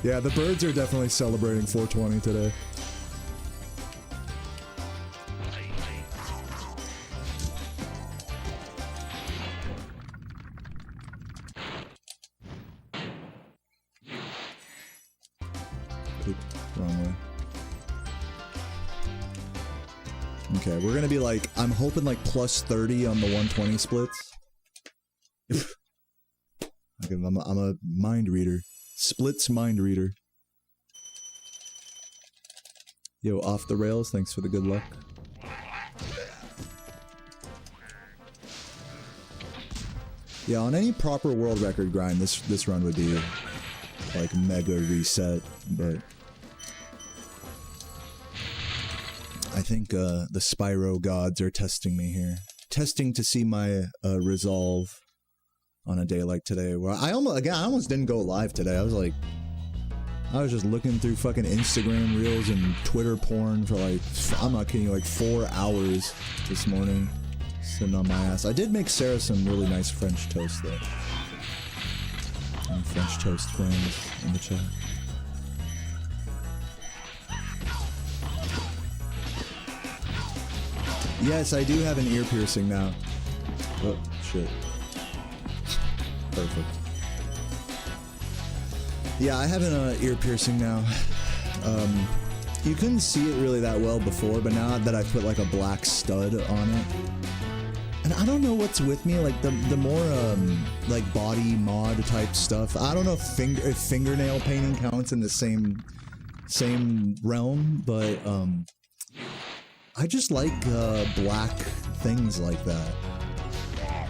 Yeah, the birds are definitely celebrating 420 today. Oop, wrong way. Okay, we're gonna be like, I'm hoping like plus 30 on the 120 splits. I'm a mind reader. Splits mind reader. Yo, off the rails, thanks for the good luck. Yeah, on any proper world record grind, this run would be like mega reset, but I think the Spyro gods are testing me here. Testing to see my resolve on a day like today, where I almost didn't go live today. I was just looking through fucking Instagram reels and Twitter porn for like, I'm not kidding you, like 4 hours this morning, sitting on my ass. I did make Sarah some really nice French toast though. And French toast friends in the chat. Yes, I do have an ear piercing now. Oh, shit. Perfect. Yeah, I have an ear piercing now. You couldn't see it really that well before, but now that I put like a black stud on it, and I don't know what's with me, like the more like body mod type stuff. I don't know if fingernail painting counts in the same realm, but I just like black things like that.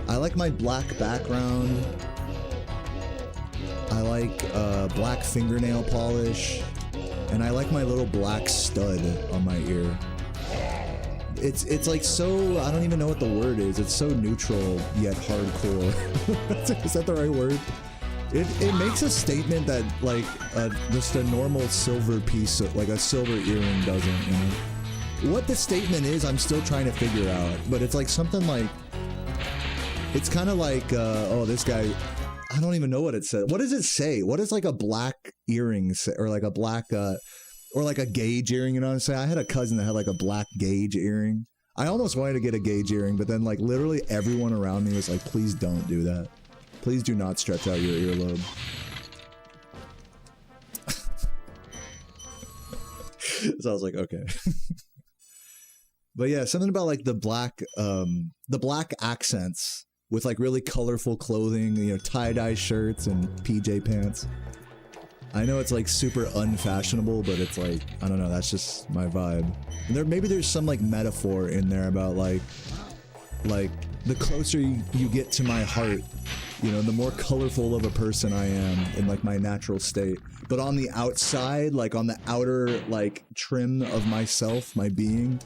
I like my black background. I like black fingernail polish, and I like my little black stud on my ear. It's like so, I don't even know what the word is. It's so neutral yet hardcore. Is that the right word? It makes a statement that like just a normal silver piece, like a silver earring doesn't, you know? What the statement is, I'm still trying to figure out, but it's like something like, it's kind of like, oh, this guy, I don't even know what it says. What does it say? What does like a black earring say? Or like a black, or like a gauge earring, you know what I'm saying? I had a cousin that had like a black gauge earring. I almost wanted to get a gauge earring, but then like literally everyone around me was like, please don't do that. Please do not stretch out your earlobe. So I was like, okay. But yeah, something about like the black accents with like really colorful clothing, you know, tie-dye shirts and PJ pants. I know it's like super unfashionable, but it's like, I don't know, that's just my vibe. And maybe there's some like metaphor in there about like the closer you get to my heart, you know, the more colorful of a person I am in like my natural state. But on the outside, like on the outer like trim of myself, my being,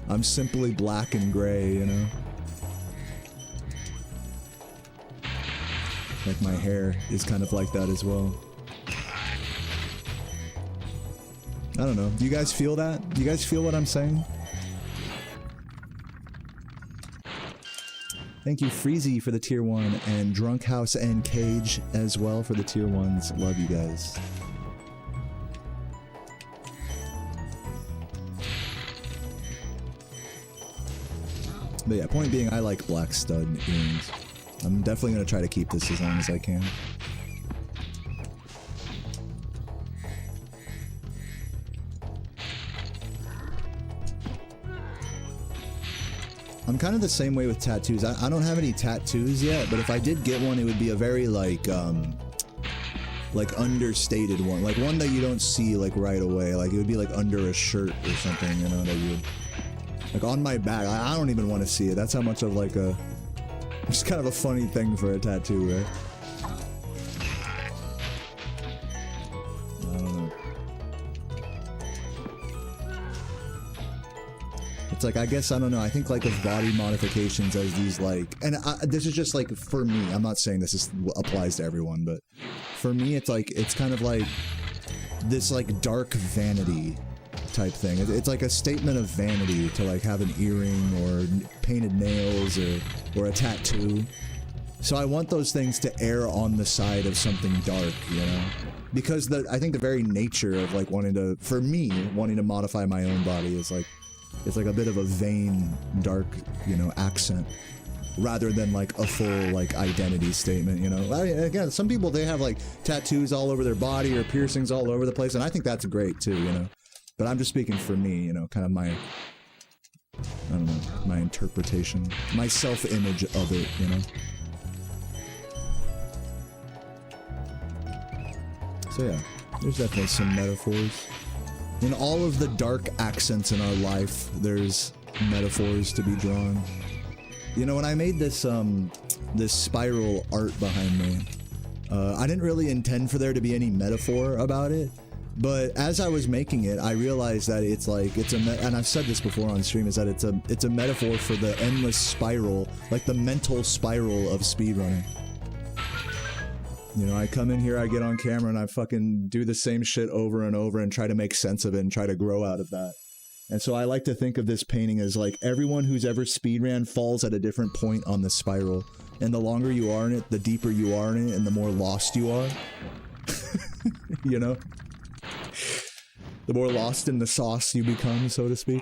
I'm simply black and gray, you know? Like my hair is kind of like that as well. I don't know. Do you guys feel that? Do you guys feel what I'm saying? Thank you, Freezy, for the tier 1, and Drunk House and Cage as well for the tier 1s. Love you guys. But yeah, point being, I like black stud earrings. I'm definitely going to try to keep this as long as I can. I'm kind of the same way with tattoos. I don't have any tattoos yet, but if I did get one, it would be a very like understated one. Like one that you don't see like right away. Like it would be like under a shirt or something, you know, that you would... Like on my back, I don't even want to see it. That's how much of like a... It's kind of a funny thing for a tattoo, right? I don't know. It's like, I guess, I don't know, I think like of body modifications as these like... And this is just like, for me, I'm not saying this applies to everyone, but for me, it's like, it's kind of like this like dark vanity type thing. It's like a statement of vanity to like have an earring or painted nails or a tattoo. So I want those things to err on the side of something dark, you know? Because I think the very nature of like wanting to modify my own body is like, it's like a bit of a vain, dark, you know, accent. Rather than like a full like identity statement, you know. I mean, again, some people, they have like tattoos all over their body or piercings all over the place, and I think that's great too, you know. But I'm just speaking for me, you know, kind of my, I don't know, my interpretation, my self-image of it, you know. So yeah, there's definitely some metaphors. In all of the dark accents in our life, there's metaphors to be drawn. You know, when I made this this spiral art behind me, I didn't really intend for there to be any metaphor about it, but as I was making it, I realized that it's like, and I've said this before on stream, is that it's a metaphor for the endless spiral, like the mental spiral of speedrunning. You know, I come in here, I get on camera, and I fucking do the same shit over and over and try to make sense of it and try to grow out of that. And so I like to think of this painting as like everyone who's ever speedran falls at a different point on the spiral. And the longer you are in it, the deeper you are in it, and the more lost you are. You know? The more lost in the sauce you become, so to speak.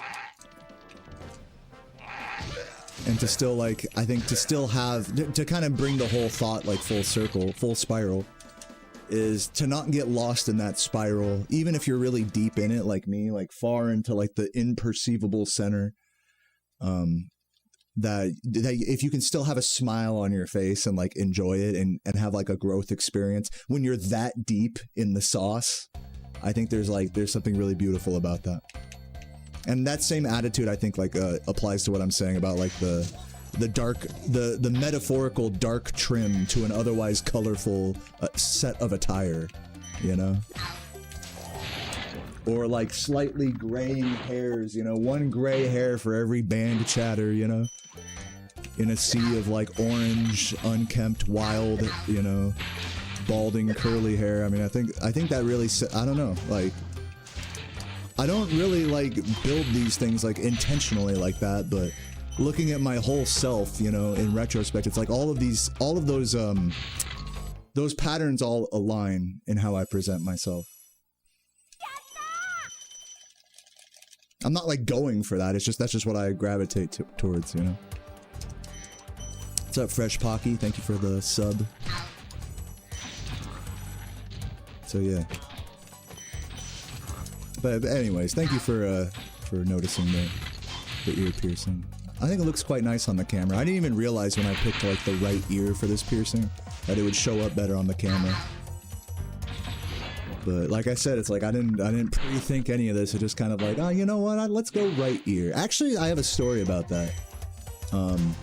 And to still like, I think to still have, to kind of bring the whole thought like full circle, full spiral, is to not get lost in that spiral, even if you're really deep in it like me, like far into like the imperceivable center, that if you can still have a smile on your face and like enjoy it and have like a growth experience when you're that deep in the sauce, I think there's something really beautiful about that. And that same attitude, I think, like applies to what I'm saying about like the metaphorical dark trim to an otherwise colorful set of attire, you know? Or like slightly graying hairs, you know, one gray hair for every band chatter, you know? In a sea of like orange, unkempt, wild, you know, balding, curly hair. I mean, I think that really, I don't know, like, I don't really like build these things like intentionally like that, but looking at my whole self, you know, in retrospect, it's like all of those patterns all align in how I present myself. I'm not like going for that. It's just, that's just what I gravitate towards, you know. What's up, Fresh Pocky? Thank you for the sub. So yeah. But anyways, thank you for noticing the ear piercing. I think it looks quite nice on the camera. I didn't even realize when I picked like the right ear for this piercing that it would show up better on the camera. But like I said, it's like I didn't pre-think any of this. It just kind of like, oh, you know what? Let's go right ear. Actually, I have a story about that. Hold on.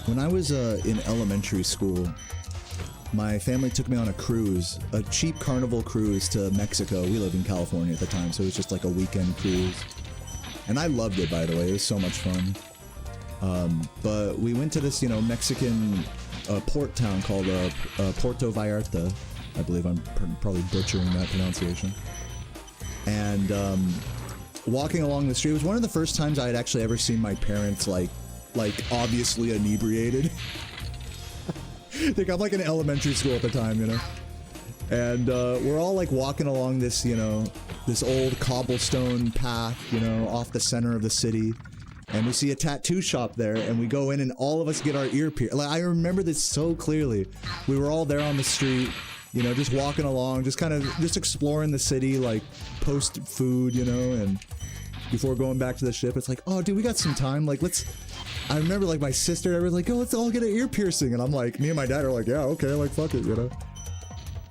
When I was in elementary school, my family took me on a cruise, a cheap Carnival cruise to Mexico. We lived in California at the time, so it was just like a weekend cruise. And I loved it, by the way. It was so much fun. But we went to this, you know, Mexican port town called Puerto Vallarta. I believe I'm probably butchering that pronunciation. And walking along the street, it was one of the first times I had actually ever seen my parents like obviously inebriated. I think I'm like in elementary school at the time, you know. And we're all like walking along this, you know, this old cobblestone path, you know, off the center of the city. And we see a tattoo shop there, and we go in, and all of us get our ear pierced. Like, I remember this so clearly. We were all there on the street, you know, just walking along, just kind of just exploring the city, like post food, you know, and before going back to the ship, it's like, oh, dude, we got some time. Like, let's. I remember like my sister, everyone's like, oh, let's all get an ear piercing, and I'm like, me and my dad are like, yeah, okay, like fuck it, you know.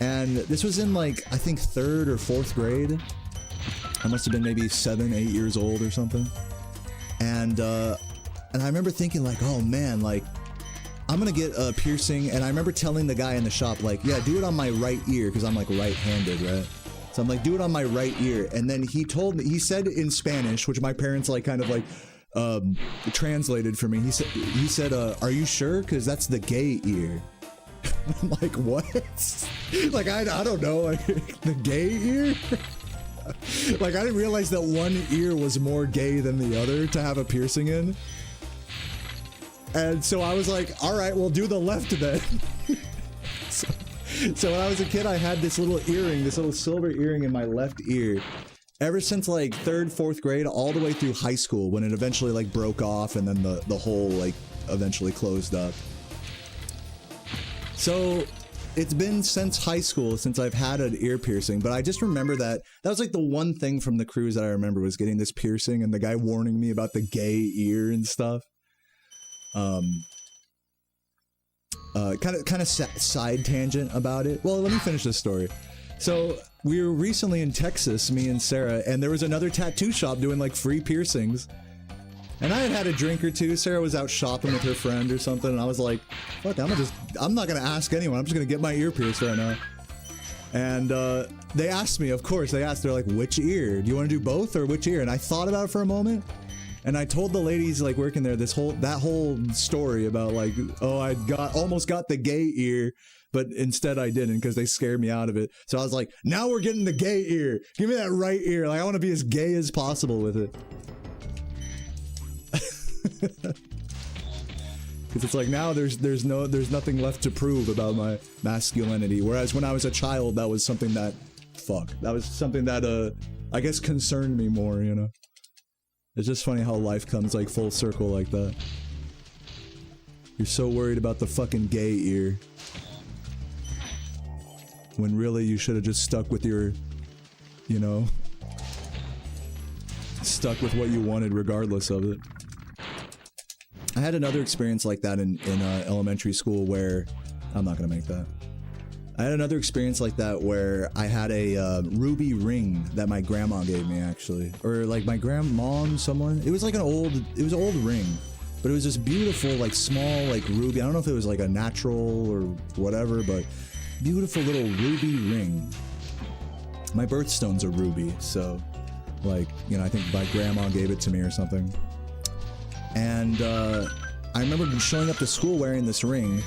And this was in like I think 3rd or 4th grade. I must have been maybe 7, 8 years old or something. And I remember thinking like, oh man, like I'm gonna get a piercing. And I remember telling the guy in the shop like, yeah, do it on my right ear, because I'm like right-handed, right? So I'm like, do it on my right ear. And then he told me, he said in Spanish, which my parents like kind of like translated for me. He said, are you sure? Because that's the gay ear. I'm like, what? Like, I don't know, like, the gay ear? Like, I didn't realize that one ear was more gay than the other to have a piercing in. And so I was like, all right, we'll do the left then. So when I was a kid, I had this little earring, this little silver earring in my left ear. Ever since like 3rd, 4th grade, all the way through high school, when it eventually like broke off and then the hole like eventually closed up. So it's been since high school since I've had an ear piercing, but I just remember that was like the one thing from the cruise that I remember was getting this piercing and the guy warning me about the gay ear and stuff. Kind of side tangent about it. Well, let me finish this story. So we were recently in Texas, me and Sarah, and there was another tattoo shop doing like free piercings. And I had had a drink or two. Sarah was out shopping with her friend or something, and I was like, fuck, I'm not gonna ask anyone. I'm just gonna get my ear pierced right now. And they asked me, of course, they're like, which ear? Do you want to do both or which ear? And I thought about it for a moment. And I told the ladies like working there that whole story about like, oh, I almost got the gay ear, but instead I didn't because they scared me out of it. So I was like, now we're getting the gay ear. Give me that right ear. Like I want to be as gay as possible with it. Because it's like now there's nothing left to prove about my masculinity. Whereas when I was a child, that was something that I guess concerned me more, you know. It's just funny how life comes like full circle like that. You're so worried about the fucking gay ear. When really you should have just stuck with your, you know, stuck with what you wanted regardless of it. I had another experience like that in elementary school where, I'm not gonna make that. I had another experience like that where I had a ruby ring that my grandma gave me, actually. Or like my grandmom, someone. It was like an old ring. But it was this beautiful, like small, like ruby. I don't know if it was like a natural or whatever, but beautiful little ruby ring. My birthstone's a ruby, so like, you know, I think my grandma gave it to me or something. And I remember showing up to school wearing this ring.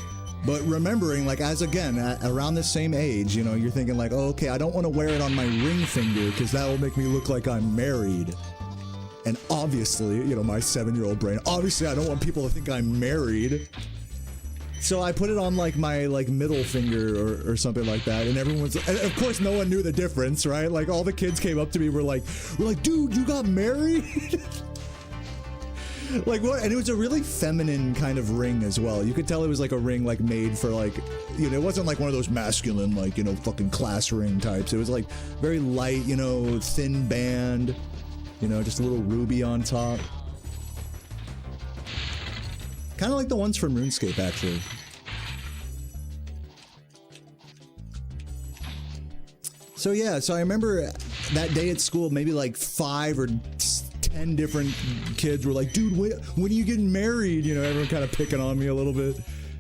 But remembering, like, around the same age, you know, you're thinking like, oh, okay, I don't want to wear it on my ring finger because that will make me look like I'm married. And obviously, you know, my 7-year-old brain, obviously I don't want people to think I'm married. So I put it on like my middle finger or something like that, and everyone's, and of course no one knew the difference, right? Like all the kids came up to me, were like, dude, you got married? Like what? And it was a really feminine kind of ring as well. You could tell it was like a ring like made for like, you know, it wasn't like one of those masculine like, you know, fucking class ring types. It was like very light, you know, thin band, you know, just a little ruby on top. Kind of like the ones from RuneScape, actually. So yeah, so I remember that day at school, maybe like 5 or 10 different kids were like, dude, when are you getting married? You know, everyone kind of picking on me a little bit,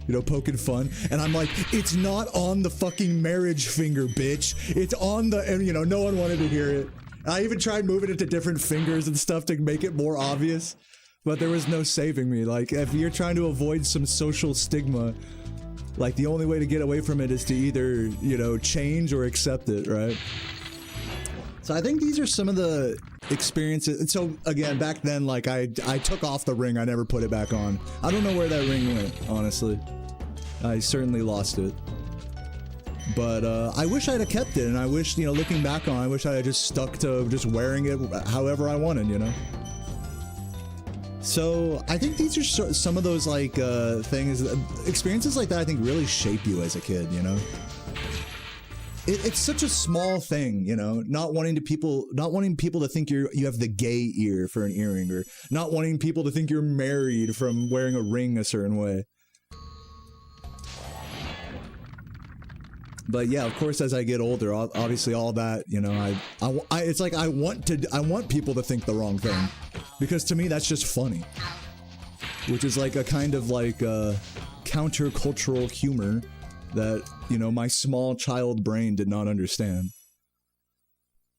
you know, poking fun. And I'm like, it's not on the fucking marriage finger, bitch. It's on the, and you know, no one wanted to hear it. I even tried moving it to different fingers and stuff to make it more obvious, but there was no saving me. Like, if you're trying to avoid some social stigma, like the only way to get away from it is to either, you know, change or accept it, right? So I think these are some of the experiences. And so again, back then, like I took off the ring. I never put it back on. I don't know where that ring went, honestly. I certainly lost it. But I wish I'd have kept it. And I wish, you know, looking back on, I wish I had just stuck to just wearing it however I wanted, you know? So I think these are some of those like things, experiences like that I think really shape you as a kid, you know? It's such a small thing, you know, not wanting people to think you have the gay ear for an earring, or not wanting people to think you're married from wearing a ring a certain way. But yeah, of course, as I get older, obviously all that, you know, it's like I want people to think the wrong thing, because to me that's just funny, which is like a kind of like countercultural humor that, you know, my small child brain did not understand.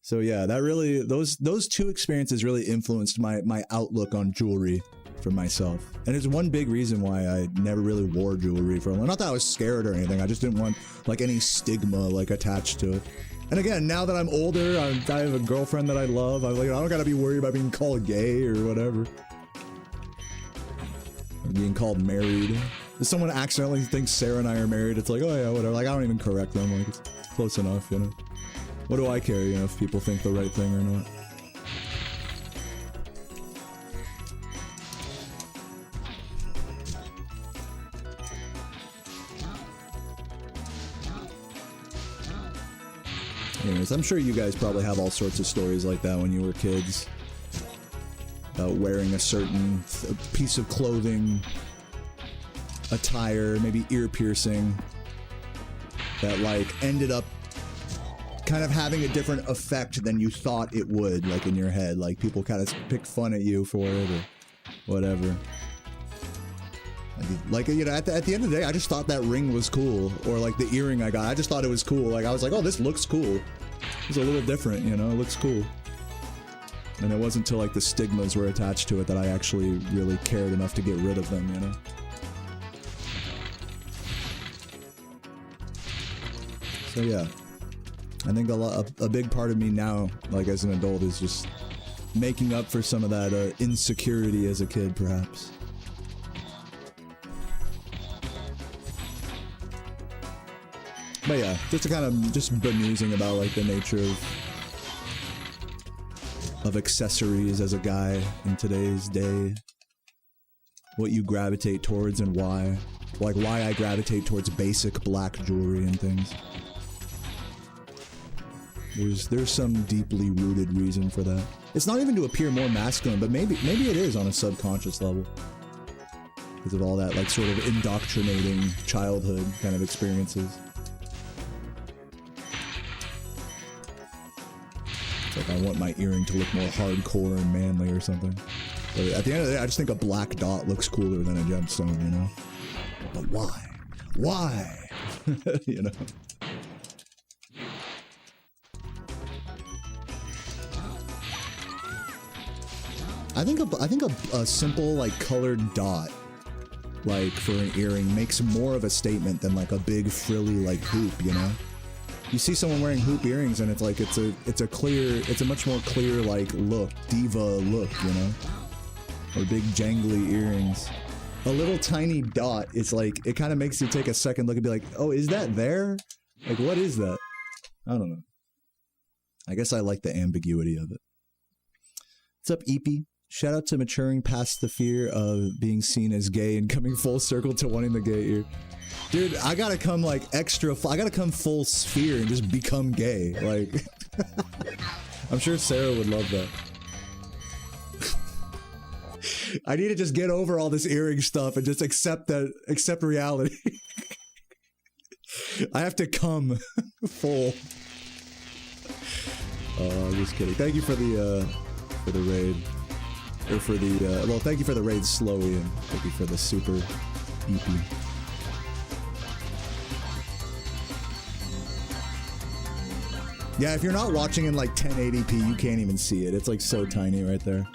So yeah, that really, those two experiences really influenced my outlook on jewelry for myself. And it's one big reason why I never really wore jewelry for a long. Not that I was scared or anything. I just didn't want like any stigma like attached to it. And again, now that I'm older, I have a girlfriend that I love. I'm like, I don't gotta be worried about being called gay or whatever. Or being called married. If someone accidentally thinks Sarah and I are married, it's like, oh yeah, whatever. Like, I don't even correct them. Like, it's close enough, you know? What do I care, you know, if people think the right thing or not? Anyways, I'm sure you guys probably have all sorts of stories like that when you were kids. About wearing a certain piece of clothing, attire, maybe ear piercing, that like ended up kind of having a different effect than you thought it would, like in your head. Like people kind of pick fun at you for it or whatever. Like, you know, at the end of the day, I just thought that ring was cool. Or like the earring I got, I just thought it was cool. Like I was like, oh, this looks cool. It's a little different, you know, it looks cool. And it wasn't until like the stigmas were attached to it that I actually really cared enough to get rid of them, you know? So yeah, I think a big part of me now, like as an adult, is just making up for some of that insecurity as a kid, perhaps. But yeah, just to kind of just bemusing about like the nature of accessories as a guy in today's day. What you gravitate towards and why. Like why I gravitate towards basic black jewelry and things. There's some deeply rooted reason for that. It's not even to appear more masculine, but maybe it is on a subconscious level. Because of all that like sort of indoctrinating childhood kind of experiences. Like I want my earring to look more hardcore and manly or something. But at the end of the day, I just think a black dot looks cooler than a gemstone, you know? But why? Why? You know? I think a simple like colored dot, like for an earring, makes more of a statement than like a big frilly like hoop, you know? You see someone wearing hoop earrings and it's like it's a much more clear like look, diva look, you know? Or big jangly earrings. A little tiny dot is like, it kind of makes you take a second look and be like, oh, is that there? Like, what is that? I don't know. I guess I like the ambiguity of it. What's up, Eepy? Shout out to maturing past the fear of being seen as gay and coming full circle to wanting the gay ear. Dude, I gotta come like I gotta come full sphere and just become gay. Like, I'm sure Sarah would love that. I need to just get over all this earring stuff and just accept reality. I have to come full. I'm just kidding. Thank you for the raid. Or for the, well, thank you for the raid, Slowy, and thank you for the super EP. Yeah, if you're not watching in like 1080p, you can't even see it. It's like so tiny right there.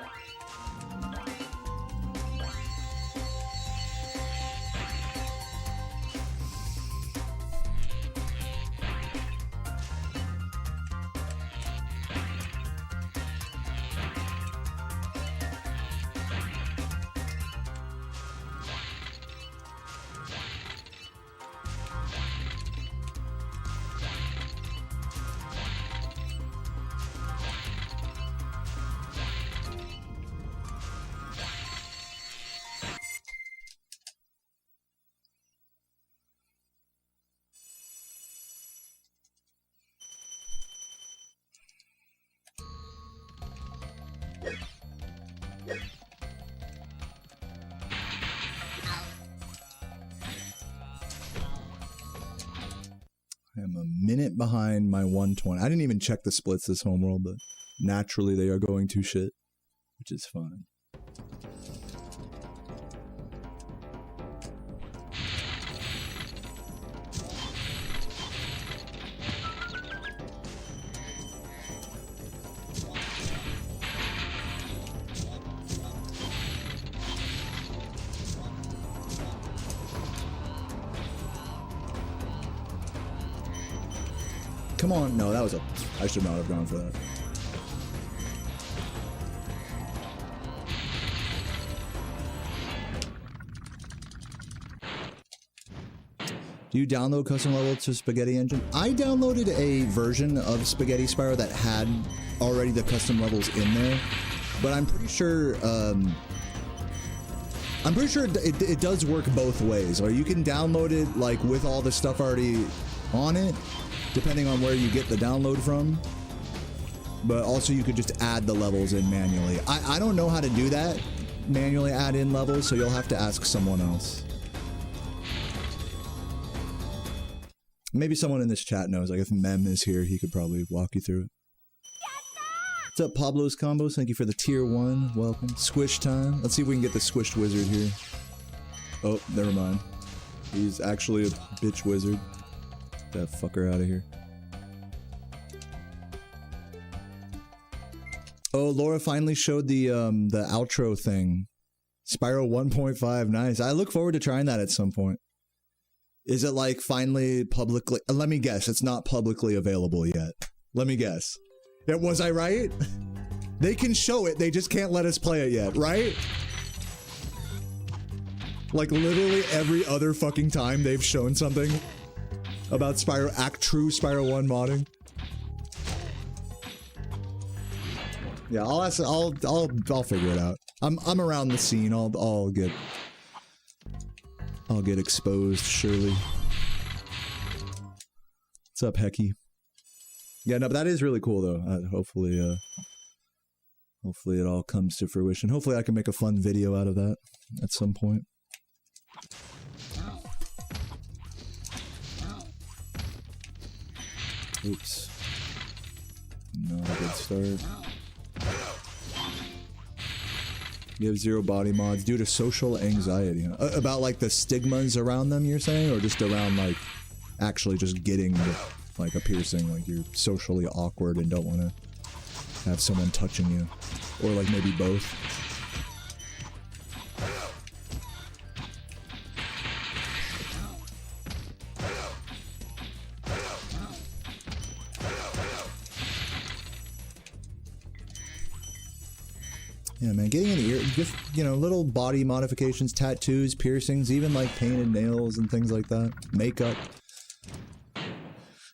I'm a minute behind my 120. I didn't even check the splits this homeworld, but naturally they are going to shit, which is fine. Come on. No, that was a... I should not have gone for that. Do you download custom level to Spaghetti Engine? I downloaded a version of Spaghetti Spyro that had already the custom levels in there, but I'm pretty sure it does work both ways. Or you can download it like with all the stuff already on it, depending on where you get the download from. But also you could just add the levels in manually. I don't know how to do that, manually add in levels, so you'll have to ask someone else. Maybe someone in this chat knows, like if Mem is here, he could probably walk you through it. What's up, Pablo's Combos? Thank you for the tier 1. Welcome. Squish time. Let's see if we can get the squished wizard here. Oh, never mind. He's actually a bitch wizard. Get that fucker out of here. Oh, Laura finally showed the outro thing. Spyro 1.5, nice. I look forward to trying that at some point. Is it like finally publicly? Let me guess, it's not publicly available yet. Let me guess. Was I right? They can show it, they just can't let us play it yet, right? Like literally every other fucking time they've shown something about Spyro, true Spyro 1 modding. Yeah, I'll figure it out. I'm around the scene. I'll get exposed, surely. What's up, Hecky? Yeah, no, but that is really cool, though. Hopefully it all comes to fruition. Hopefully I can make a fun video out of that at some point. Oops. Not a good start. You have 0 body mods due to social anxiety. Huh? About like the stigmas around them, you're saying? Or just around like actually just getting like a piercing, like you're socially awkward and don't want to have someone touching you? Or like maybe both? Yeah, man, getting an ear, just, you know, little body modifications, tattoos, piercings, even like painted nails and things like that. Makeup. I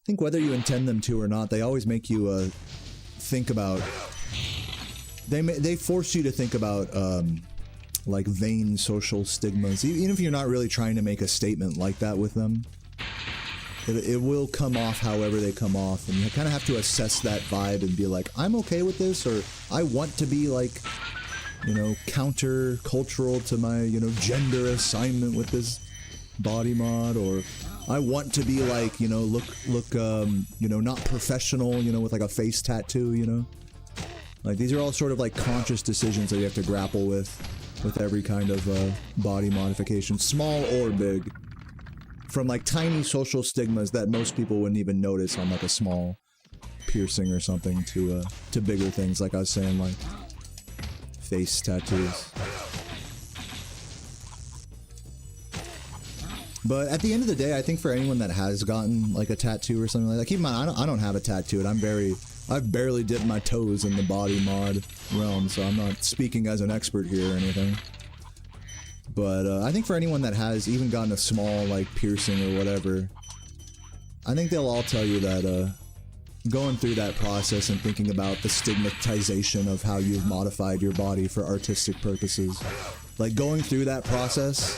think whether you intend them to or not, they always make you think about. They force you to think about like vain social stigmas, even if you're not really trying to make a statement like that with them. It will come off however they come off, and you kind of have to assess that vibe and be like, I'm okay with this, or I want to be like, you know, counter-cultural to my, you know, gender assignment with this body mod, or I want to be like, you know, look, you know, not professional, you know, with like a face tattoo, you know? Like, these are all sort of like conscious decisions that you have to grapple with every kind of body modification, small or big. From like tiny social stigmas that most people wouldn't even notice on like a small piercing or something to bigger things, like I was saying, like face tattoos. But at the end of the day, I think for anyone that has gotten like a tattoo or something like that, keep in mind, I don't have a tattoo, and I've barely dipped my toes in the body mod realm, so I'm not speaking as an expert here or anything. But I think for anyone that has even gotten a small like piercing or whatever, I think they'll all tell you that going through that process and thinking about the stigmatization of how you've modified your body for artistic purposes, like going through that process,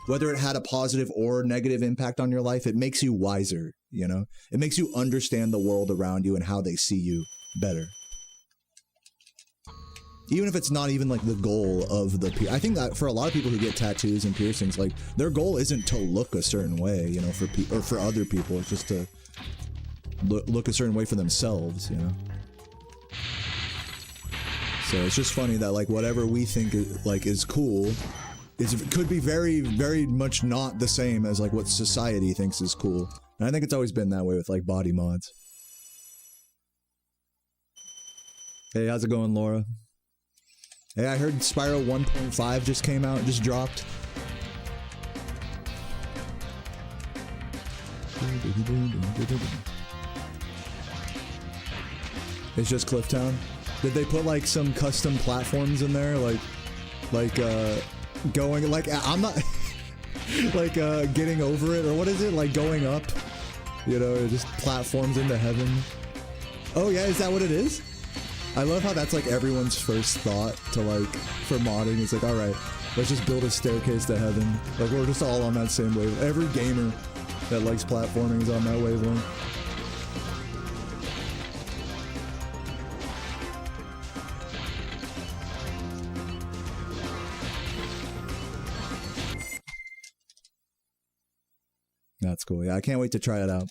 whether it had a positive or negative impact on your life, it makes you wiser, you know? It makes you understand the world around you and how they see you better. Even if it's not even like the goal of the I think that for a lot of people who get tattoos and piercings, like their goal isn't to look a certain way, you know, or for other people. It's just to look a certain way for themselves, you know. So it's just funny that like whatever we think is cool could be very, very much not the same as like what society thinks is cool. And I think it's always been that way with like body mods. Hey, how's it going, Laura? Hey, I heard Spyro 1.5 just came out, just dropped. It's just Clifftown. Did they put like some custom platforms in there, going like I'm not like getting over it, or what is it, like going up? You know, just platforms into heaven. Oh yeah, is that what it is? I love how that's like everyone's first thought to like for modding. It's like, all right, let's just build a staircase to heaven. Like we're just all on that same wavelength. Every gamer that likes platforming is on that wavelength. That's cool. Yeah, I can't wait to try it out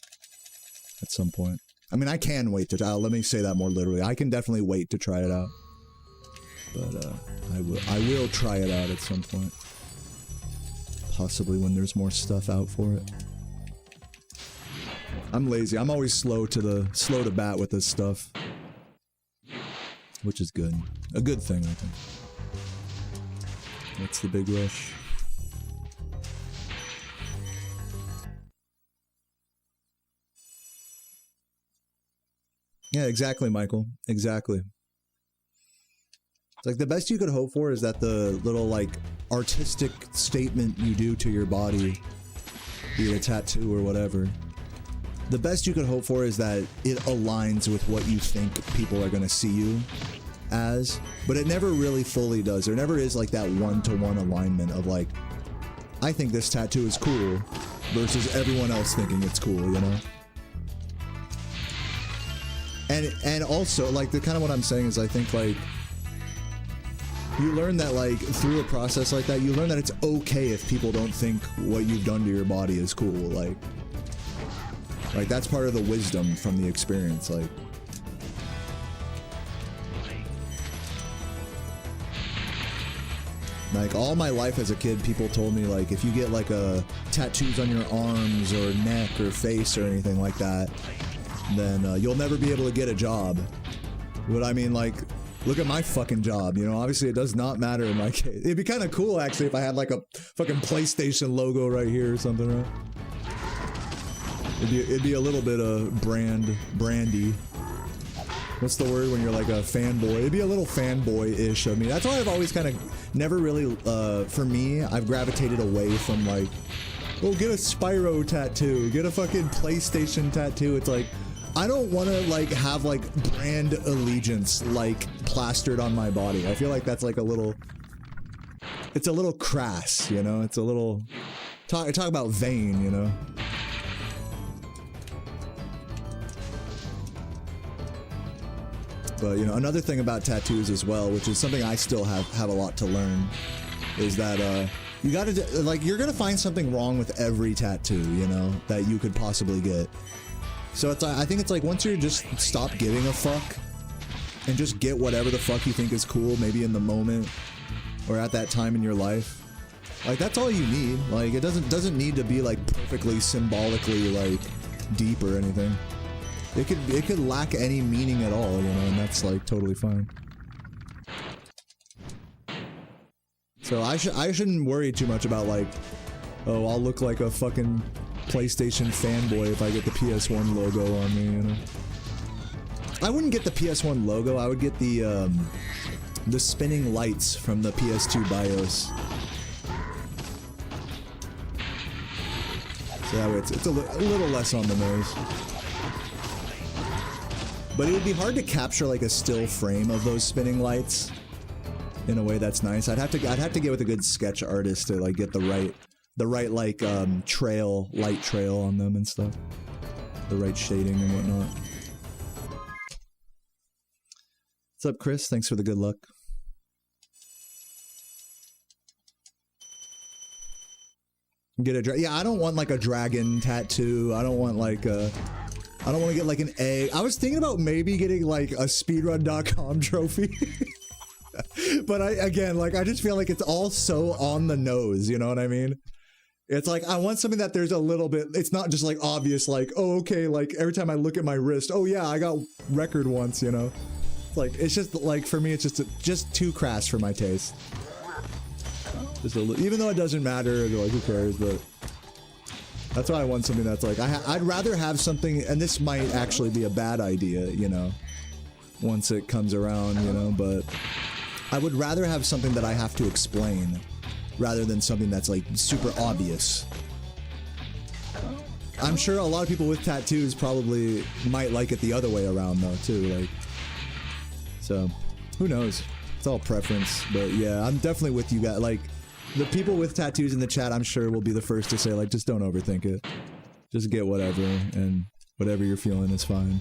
at some point. I mean, I can wait to try. Let me say that more literally. I can definitely wait to try it out. But I will try it out at some point. Possibly when there's more stuff out for it. I'm lazy. I'm always slow to bat with this stuff. Which is good. A good thing, I think. What's the big rush? Yeah, exactly, Michael. Exactly. It's like the best you could hope for is that the little like artistic statement you do to your body, be it a tattoo or whatever, the best you could hope for is that it aligns with what you think people are going to see you as, but it never really fully does. There never is like that one-to-one alignment of like, I think this tattoo is cool versus everyone else thinking it's cool, you know? And also, like, the kind of what I'm saying is I think, like, you learn that, like, through a process like that, you learn that it's okay if people don't think what you've done to your body is cool, like, that's part of the wisdom from the experience, like, all my life as a kid, people told me, like, if you get, like, tattoos on your arms or neck or face or anything like that, then you'll never be able to get a job. But I mean, like, look at my fucking job, you know? Obviously, it does not matter in my case. It'd be kind of cool, actually, if I had, like, a fucking PlayStation logo right here or something, right? It'd be a little bit of brandy. What's the word when you're, like, a fanboy? It'd be a little fanboy-ish of me. That's why I've always kind of never really, for me, I've gravitated away from, like, oh, get a Spyro tattoo, get a fucking PlayStation tattoo. It's like, I don't want to, like, have, like, brand allegiance, like, plastered on my body. I feel like that's, like, it's a little crass, you know? It's a little, talk about vain, you know? But, you know, another thing about tattoos as well, which is something I still have a lot to learn, is that, you gotta, like, you're gonna find something wrong with every tattoo, you know, that you could possibly get. So it's like, I think it's like, once you just stop giving a fuck and just get whatever the fuck you think is cool, maybe in the moment or at that time in your life, like, that's all you need. Like, it doesn't need to be, like, perfectly symbolically, like, deep or anything. It could lack any meaning at all, you know, and that's, like, totally fine. So I shouldn't worry too much about, like, oh, I'll look like a fucking PlayStation fanboy if I get the PS1 logo on me, you know? I wouldn't get the PS1 logo, I would get the spinning lights from the PS2 BIOS. So that way it's a little less on the nose. But it would be hard to capture, like, a still frame of those spinning lights in a way that's nice. I'd have to get with a good sketch artist to, like, get the right like light trail on them and stuff, the right shading and whatnot. What's up, Chris? Thanks for the good luck. Get a yeah, I don't want, like, a dragon tattoo. I don't want, like, I don't want to get, like, an egg. I was thinking about maybe getting, like, a speedrun.com trophy. But I just feel like it's all so on the nose, you know what I mean? It's like, I want something that there's a little bit, it's not just, like, obvious, like, oh, okay, like, every time I look at my wrist, oh yeah, I got record once, you know? It's like, it's just, like, for me, it's just too crass for my taste. Just a little, even though it doesn't matter, like, who cares, but that's why I want something that's like, I'd rather have something, and this might actually be a bad idea, you know? once it comes around, you know, but I would rather have something that I have to explain rather than something that's like super obvious. I'm sure a lot of people with tattoos probably might like it the other way around though too, like, so who knows? It's all preference, but yeah, I'm definitely with you guys. Like, the people with tattoos in the chat, I'm sure will be the first to say like, just don't overthink it. Just get whatever, and whatever you're feeling is fine.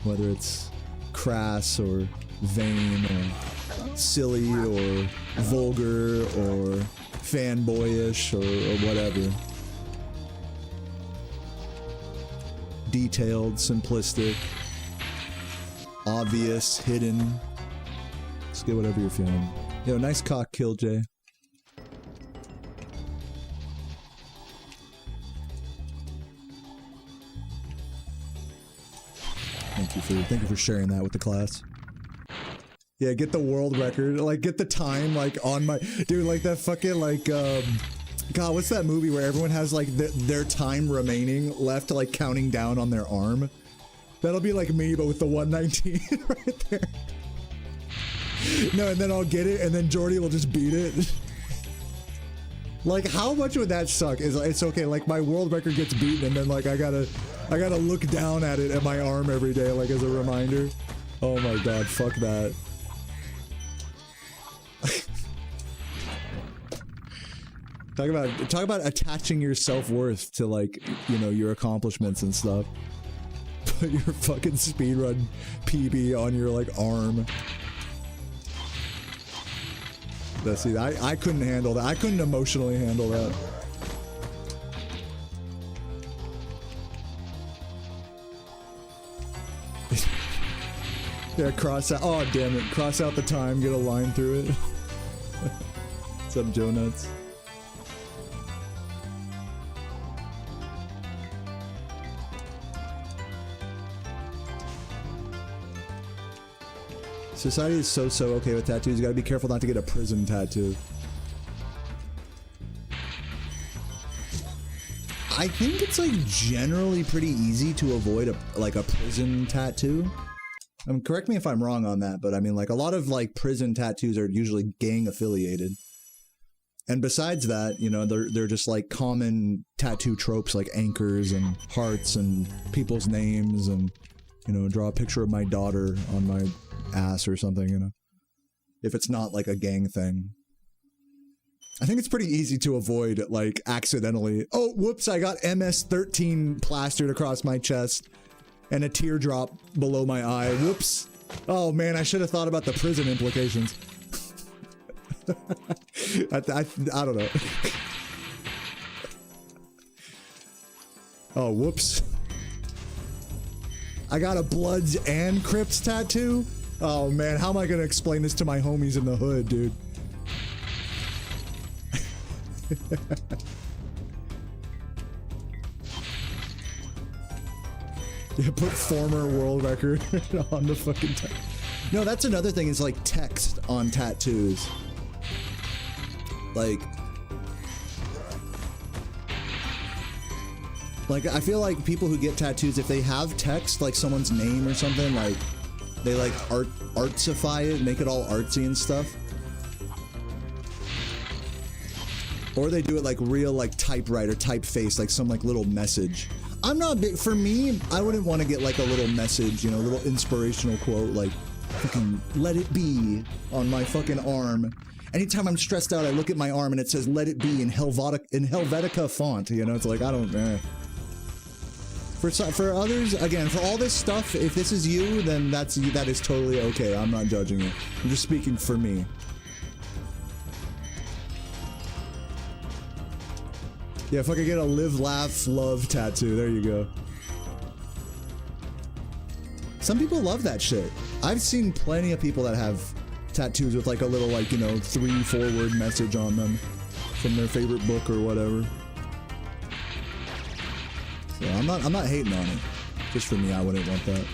Whether it's crass or vain or silly or vulgar or fanboyish or whatever. Detailed, simplistic, obvious, hidden. Just get whatever you're feeling. Yo, nice cock kill, Jay. Thank you for sharing that with the class. Yeah, get the world record. Like, get the time, like, on my... Dude, like, that fucking, like, God, what's that movie where everyone has, like, their time remaining left, like, counting down on their arm? That'll be like me, but with the 119 right there. No, and then I'll get it, and then Jordy will just beat it. Like, how much would that suck? It's okay, like, my world record gets beaten, and then, like, I gotta look down at it at my arm every day, like, as a reminder. Oh my god, fuck that. Talk about attaching your self-worth to, like, you know, your accomplishments and stuff. Put your fucking speedrun PB on your, like, arm. See, I couldn't handle that. I couldn't emotionally handle that. Yeah, cross out. Oh, damn it. Cross out the time, get a line through it. What's up, Joe Nuts? Society is so okay with tattoos. You gotta be careful not to get a prison tattoo. I think it's like generally pretty easy to avoid a prison tattoo. Correct me if I'm wrong on that, but I mean, like, a lot of like prison tattoos are usually gang affiliated. And besides that, you know, they're just like common tattoo tropes like anchors and hearts and people's names and, you know, draw a picture of my daughter on my ass or something, you know, if it's not like a gang thing. I think it's pretty easy to avoid, like, accidentally, oh, whoops, I got MS-13 plastered across my chest and a teardrop below my eye. Whoops. Oh man, I should have thought about the prison implications. I don't know. Oh, whoops. I got a Bloods and Crips tattoo? Oh man, how am I gonna explain this to my homies in the hood, dude? Yeah, put former world record on the fucking No, that's another thing, is like text on tattoos. Like I feel like people who get tattoos, if they have text, like someone's name or something, like they like artsify it, make it all artsy and stuff. Or they do it like real like typewriter, typeface, like some like little message. I'm not big, for me, I wouldn't want to get like a little message, you know, a little inspirational quote, like fucking let it be on my fucking arm. Anytime I'm stressed out, I look at my arm and it says let it be in Helvetica font, you know, it's like, I don't, For others, again, for all this stuff, if this is you, then that is totally okay. I'm not judging it. I'm just speaking for me. Yeah, if I could get a live, laugh, love tattoo, there you go. Some people love that shit. I've seen plenty of people that have tattoos with like a little, like, you know, 3-4 word message on them from their favorite book or whatever. So I'm not hating on it. Just for me, I wouldn't want that.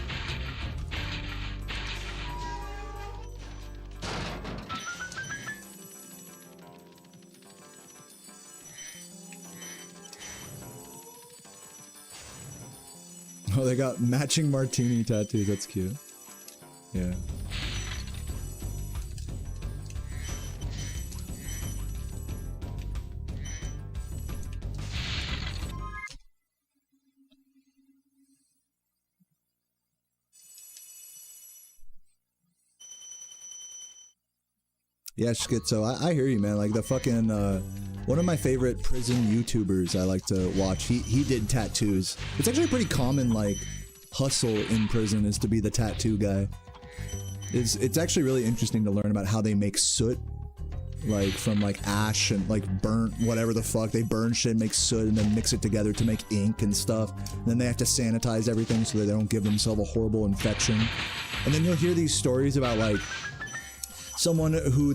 Oh, they got matching martini tattoos. That's cute. Yeah. Yeah, Schizo, I hear you, man. Like, the fucking, one of my favorite prison YouTubers I like to watch, he did tattoos. It's actually a pretty common, like, hustle in prison is to be the tattoo guy. It's actually really interesting to learn about how they make soot, like, from, like, ash and, like, burnt, whatever the fuck. They burn shit, make soot, and then mix it together to make ink and stuff. And then they have to sanitize everything so that they don't give themselves a horrible infection. And then you'll hear these stories about, like, someone who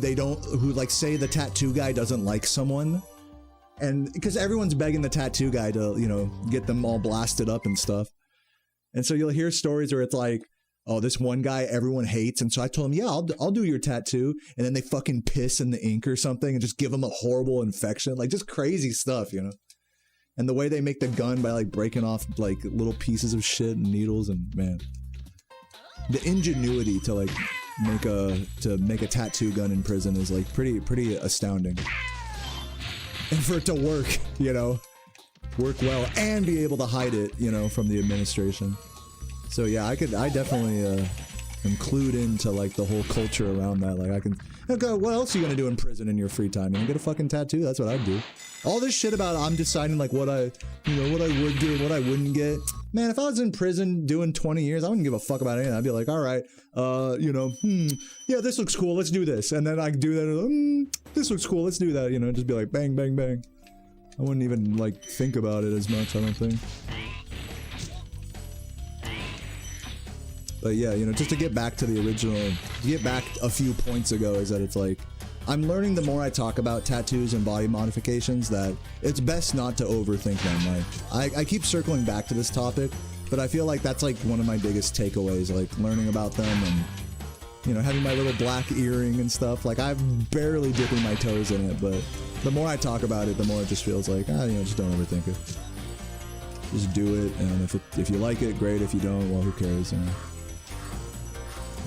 like say the tattoo guy doesn't like someone, and because everyone's begging the tattoo guy to, you know, get them all blasted up and stuff. And so you'll hear stories where it's like, oh, this one guy everyone hates, and so I told him, yeah, I'll do your tattoo, and then they fucking piss in the ink or something and just give him a horrible infection, like just crazy stuff, you know. And the way they make the gun by like breaking off like little pieces of shit and needles, and man, the ingenuity to like make a tattoo gun in prison is like pretty astounding. And for it to work, you know, work well and be able to hide it, you know, from the administration. So yeah, I definitely am clued into like the whole culture around that. Like I can, okay, what else are you gonna do in prison in your free time? You know, get a fucking tattoo. That's what I'd do. All this shit about I'm deciding like what I would get, what I wouldn't get. Man, if I was in prison doing 20 years, I wouldn't give a fuck about anything. I'd be like, all right, you know, yeah, this looks cool, let's do this. And then I do that, this looks cool, let's do that, you know, just be like, bang, bang, bang. I wouldn't even, like, think about it as much, I don't think. But yeah, you know, just to get back to the original, to get back a few points ago, is that it's like, I'm learning the more I talk about tattoos and body modifications that it's best not to overthink them. Like, I keep circling back to this topic, but I feel like that's like one of my biggest takeaways, like learning about them and, you know, having my little black earring and stuff. Like, I'm barely dipping my toes in it, but the more I talk about it, the more it just feels like, you know, just don't overthink it. Just do it, and if you like it, great. If you don't, well, who cares, you know?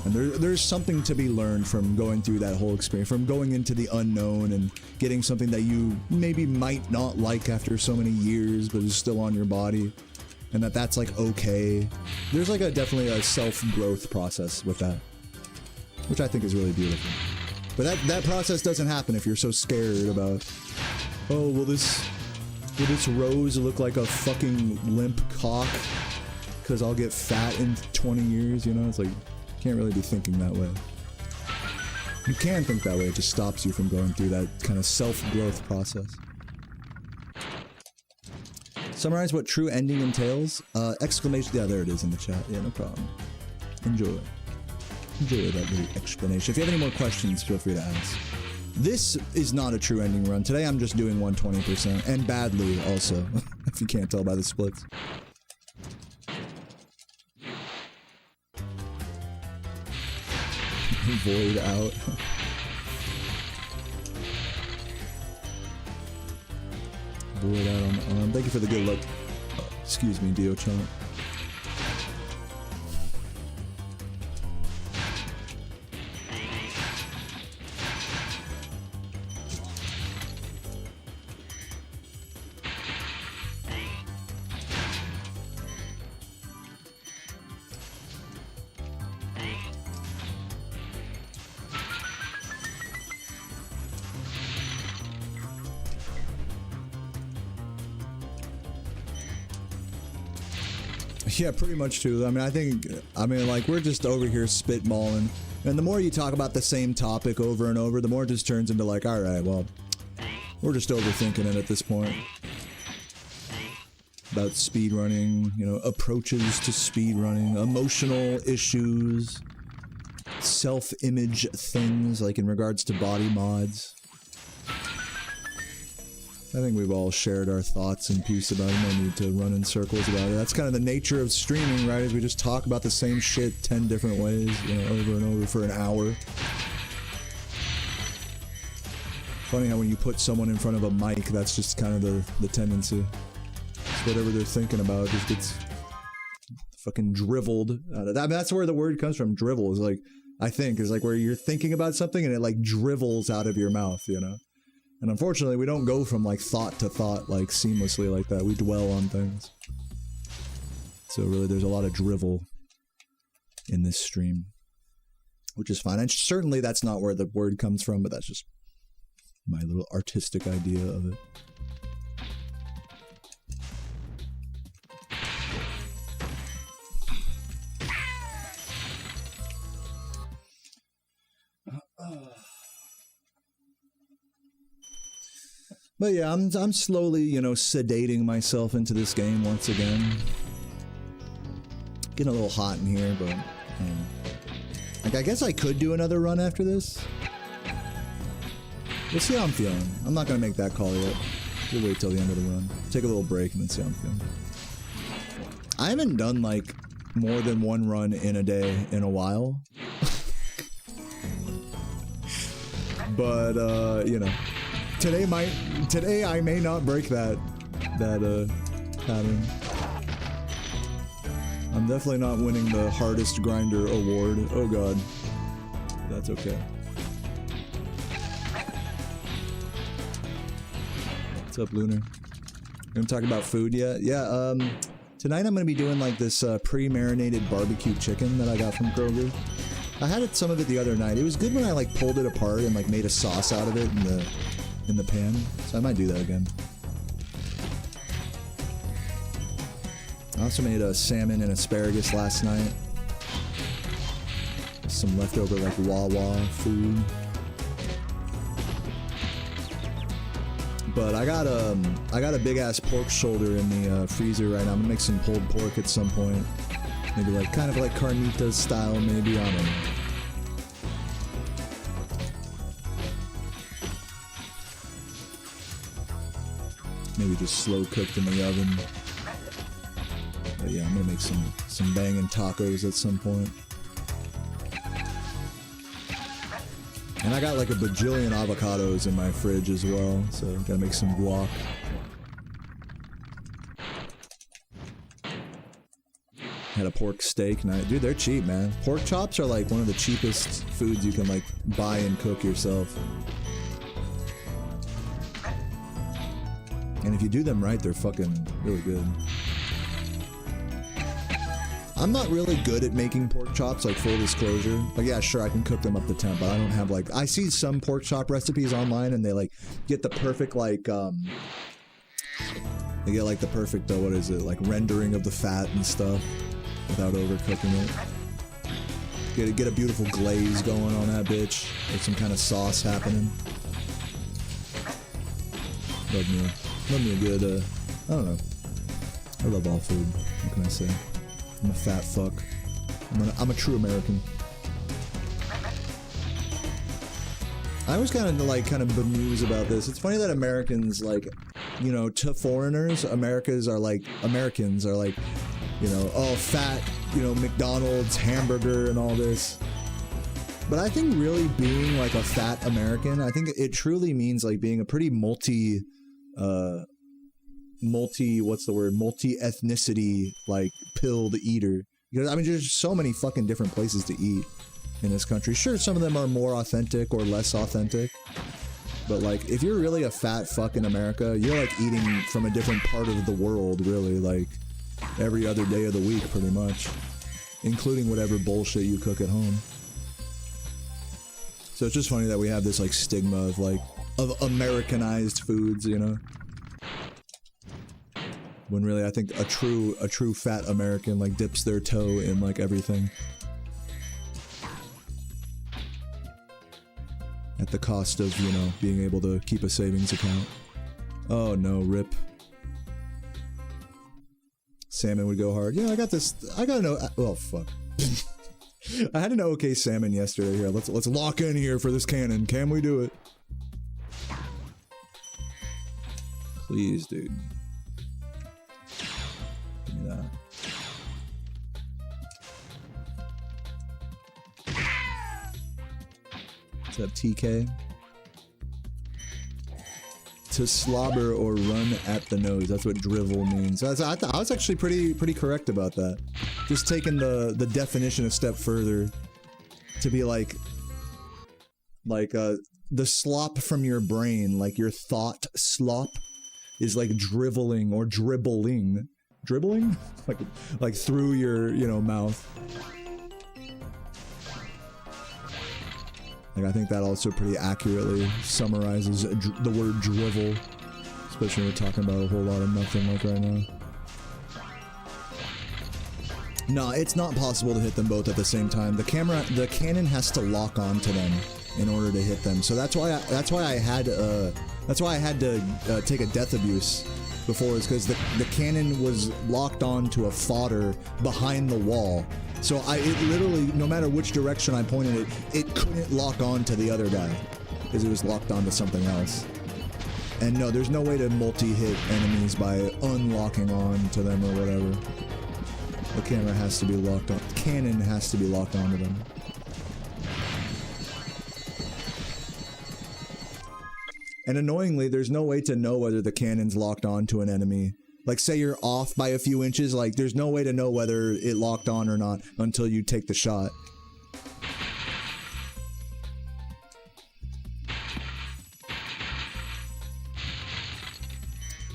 And there's something to be learned from going through that whole experience, from going into the unknown and getting something that you maybe might not like after so many years, but is still on your body, and that's like okay. There's like definitely a self-growth process with that, which I think is really beautiful. But that process doesn't happen if you're so scared about, oh, will this rose look like a fucking limp cock because I'll get fat in 20 years, you know? It's like, can't really be thinking that way. You can think that way, it just stops you from going through that kind of self-growth process. Summarize what true ending entails? Exclamation, yeah, there it is in the chat. Yeah, no problem. Enjoy that little explanation. If you have any more questions, feel free to ask. This is not a true ending run. Today I'm just doing 120%, and badly also, if you can't tell by the splits. Void out. Void out on the arm. Thank you for the good look. Excuse me, Dio Chomp. Yeah, pretty much too. I mean, like, we're just over here spitballing, and the more you talk about the same topic over and over, the more it just turns into like, alright, well, we're just overthinking it at this point. About speedrunning, you know, approaches to speedrunning, emotional issues, self-image things, like in regards to body mods. I think we've all shared our thoughts and piece about it. No need to run in circles about it. That's kind of the nature of streaming, right? Is we just talk about the same shit 10 different ways, you know, over and over for an hour. Funny how when you put someone in front of a mic, that's just kind of the tendency. It's whatever they're thinking about just gets fucking driveled out of that. I mean, that's where the word comes from. Drivel is like, I think, is like where you're thinking about something and it like drivels out of your mouth, you know? And unfortunately, we don't go from like thought to thought like seamlessly like that. We dwell on things. So really, there's a lot of drivel in this stream, which is fine. And certainly that's not where the word comes from, but that's just my little artistic idea of it. But yeah, I'm slowly, you know, sedating myself into this game once again. Getting a little hot in here, but like I guess I could do another run after this. We'll see how I'm feeling. I'm not gonna make that call yet. We'll wait till the end of the run. Take a little break and then see how I'm feeling. I haven't done like more than one run in a day in a while. But you know, today I may not break that pattern. I'm definitely not winning the hardest grinder award. Oh god. That's okay. What's up, Lunar? You gonna talk about food yet? Yeah, tonight I'm gonna be doing like this pre-marinated barbecue chicken that I got from Kroger. I had some of it the other night. It was good when I like pulled it apart and like made a sauce out of it in the pan. So I might do that again. I also made a salmon and asparagus last night. Some leftover like Wawa food. But I got a big ass pork shoulder in the freezer right now. I'm gonna make some pulled pork at some point. Maybe like kind of like carnitas style, maybe, I don't know. Maybe just slow cooked in the oven. But yeah, I'm gonna make some banging tacos at some point. And I got like a bajillion avocados in my fridge as well, so gotta make some guac. Had a pork steak night. Dude, they're cheap, man. Pork chops are like one of the cheapest foods you can like buy and cook yourself. And if you do them right, they're fucking really good. I'm not really good at making pork chops, like full disclosure. Like, yeah, sure, I can cook them up to temp, but I don't have like, I see some pork chop recipes online and they like get the perfect like, they get like the perfect, what is it, like rendering of the fat and stuff without overcooking it. Get a beautiful glaze going on that bitch, like some kind of sauce happening. Love me a good, I don't know. I love all food, what can I say? I'm a fat fuck. I'm a true American. I always kind of bemuse about this. It's funny that Americans, like, you know, to foreigners, Americans are like, you know, oh, fat, you know, McDonald's, hamburger, and all this. But I think really being like a fat American, I think it truly means like being a pretty multi-ethnicity, like, pilled eater. Because, I mean, there's so many fucking different places to eat in this country. Sure, some of them are more authentic or less authentic. But, like, if you're really a fat fuck in America, you're, like, eating from a different part of the world, really. Like, every other day of the week, pretty much. Including whatever bullshit you cook at home. So it's just funny that we have this, like, stigma of, like, of Americanized foods, you know? When really, I think a true fat American like dips their toe in like everything, at the cost of, you know, being able to keep a savings account. Oh no, rip. Salmon would go hard. Yeah, I got this. I got no. Well, fuck. I had an okay salmon yesterday. Here, let's lock in here for this cannon. Can we do it? Please, dude. That. What's up, TK? To slobber or run at the nose. That's what drivel means. I was actually pretty correct about that. just taking the definition a step further to be like the slop from your brain, like your thought slop is like driveling or dribbling like through your, you know, mouth. Like, I think that also pretty accurately summarizes the word drivel, especially when we're talking about a whole lot of nothing like right now. No, it's not possible to hit them both at the same time. The cannon has to lock onto them in order to hit them. So that's why I had to take a death abuse before, is because the cannon was locked on to a fodder behind the wall. So it literally, no matter which direction I pointed it, it couldn't lock on to the other guy because it was locked onto something else. And no, there's no way to multi-hit enemies by unlocking on to them or whatever. The camera has to be locked on. The cannon has to be locked onto them. And annoyingly, there's no way to know whether the cannon's locked onto an enemy. Like, say you're off by a few inches, like, there's no way to know whether it locked on or not until you take the shot.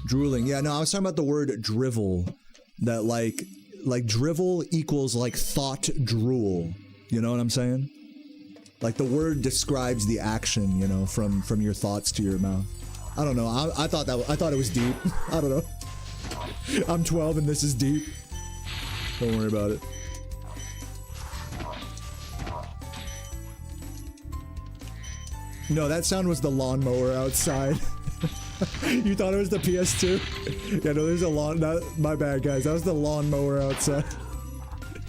Drooling. Yeah, no, I was talking about the word drivel. That, like drivel equals, like, thought drool. You know what I'm saying? Like, the word describes the action, you know, from your thoughts to your mouth. I don't know. I thought it was deep. I don't know. I'm 12 and this is deep. Don't worry about it. No, that sound was the lawnmower outside. You thought it was the PS2? Yeah, no, there's a lawn. My bad, guys. That was the lawnmower outside.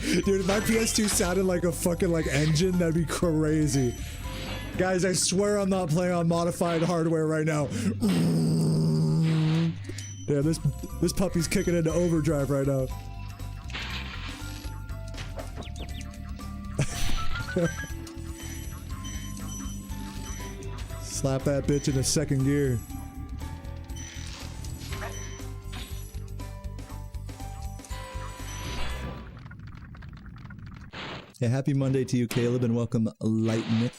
Dude, if my PS2 sounded like a fucking, like, engine, that'd be crazy. Guys, I swear I'm not playing on modified hardware right now. Yeah, this puppy's kicking into overdrive right now. Slap that bitch into second gear. Yeah, happy Monday to you, Caleb, and welcome, Light Nick.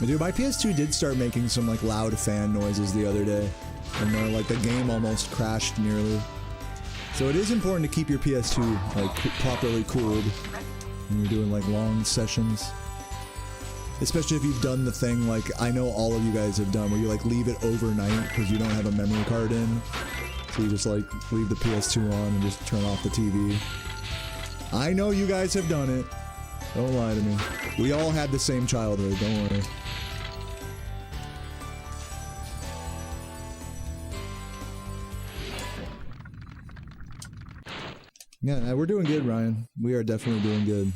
Dude, my PS2 did start making some, like, loud fan noises the other day. And, like, the game almost crashed nearly. So it is important to keep your PS2, like, properly cooled when you're doing, like, long sessions. Especially if you've done the thing, like, I know all of you guys have done, where you, like, leave it overnight because you don't have a memory card in. So you just, like, leave the PS2 on and just turn off the TV. I know you guys have done it. Don't lie to me. We all had the same childhood, don't worry. Yeah, we're doing good, Ryan. We are definitely doing good.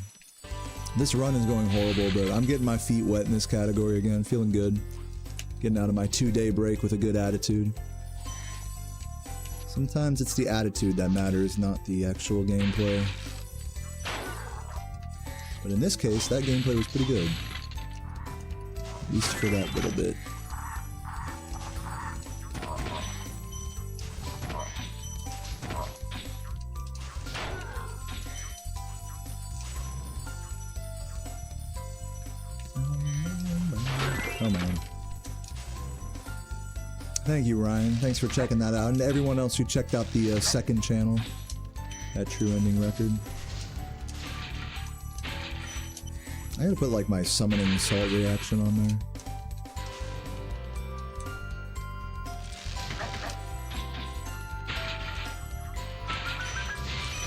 This run is going horrible, but I'm getting my feet wet in this category again. Feeling good. Getting out of my 2-day break with a good attitude. Sometimes it's the attitude that matters, not the actual gameplay. But in this case, that gameplay was pretty good. At least for that little bit. Oh man. Thank you, Ryan. Thanks for checking that out. And to everyone else who checked out the second channel, that True Ending Record. I gotta put, like, my summoning salt reaction on there.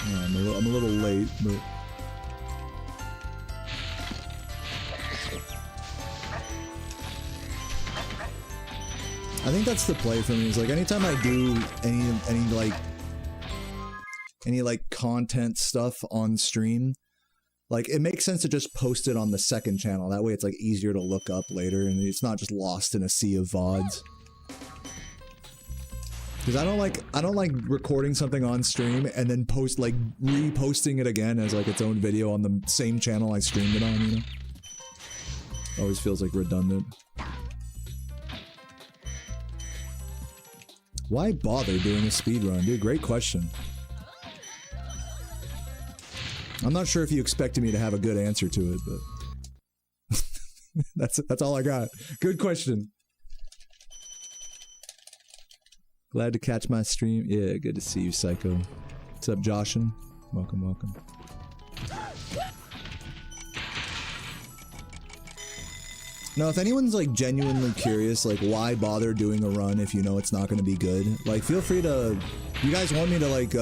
Yeah, I'm a little late, but... I think that's the play for me, is, like, anytime I do any content stuff on stream, like, it makes sense to just post it on the second channel. That way it's, like, easier to look up later, and it's not just lost in a sea of VODs. Because I don't like recording something on stream and then reposting it again as, like, its own video on the same channel I streamed it on, you know? Always feels like redundant. Why bother doing a speedrun? Dude, great question. I'm not sure if you expected me to have a good answer to it, but that's all I got. Good question. Glad to catch my stream. Yeah, good to see you, Psycho. What's up, Joshin? Welcome, welcome. Now, if anyone's like genuinely curious, like why bother doing a run if you know it's not going to be good, like feel free to. You guys want me to like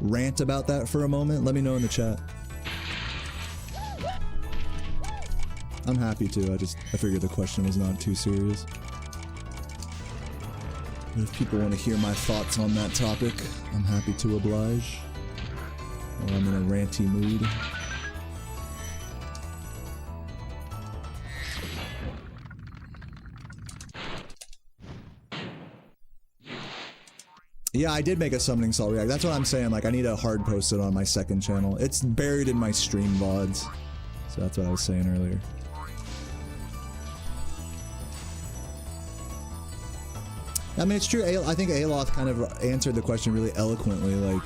rant about that for a moment? Let me know in the chat. I'm happy to. I figured the question was not too serious. But if people want to hear my thoughts on that topic, I'm happy to oblige. While I'm in a ranty mood. Yeah, I did make a summoning salt react. That's what I'm saying. Like, I need to hard post it on my second channel. It's buried in my stream VODs. So that's what I was saying earlier. I mean, it's true. I think Aloth kind of answered the question really eloquently. Like,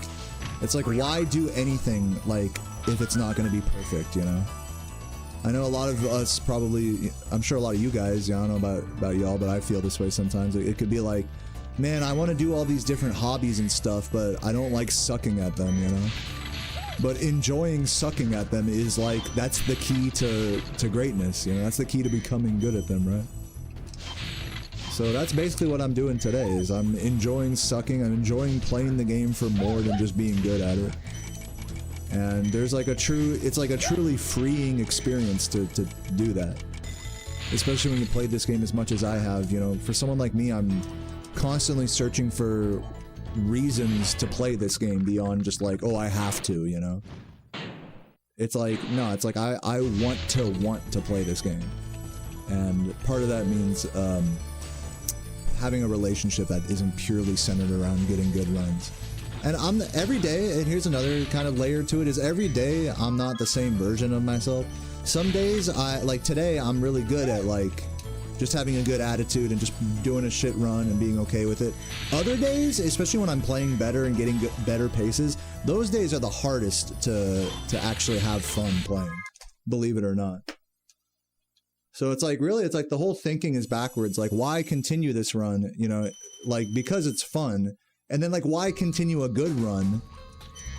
it's like, why do anything, like, if it's not going to be perfect, you know? I know a lot of us probably, I'm sure a lot of you guys, I don't know about y'all, but I feel this way sometimes. It could be like, man, I want to do all these different hobbies and stuff, but I don't like sucking at them, you know? But enjoying sucking at them is like, that's the key to greatness, you know? That's the key to becoming good at them, right? So that's basically what I'm doing today, is I'm enjoying sucking, I'm enjoying playing the game for more than just being good at it. And there's like it's like a truly freeing experience to do that. Especially when you played this game as much as I have, you know, for someone like me, I'm constantly searching for reasons to play this game beyond just like, oh, I have to, you know? It's like, no, it's like I want to play this game. And part of that means having a relationship that isn't purely centered around getting good runs. And every day, and here's another kind of layer to it, is every day I'm not the same version of myself. Some days, like today, I'm really good at like just having a good attitude and just doing a shit run and being okay with it. Other days, especially when I'm playing better and getting better paces, those days are the hardest to actually have fun playing, believe it or not. So it's like, really, it's like the whole thinking is backwards. Like, why continue this run? You know, like, because it's fun. And then, like, why continue a good run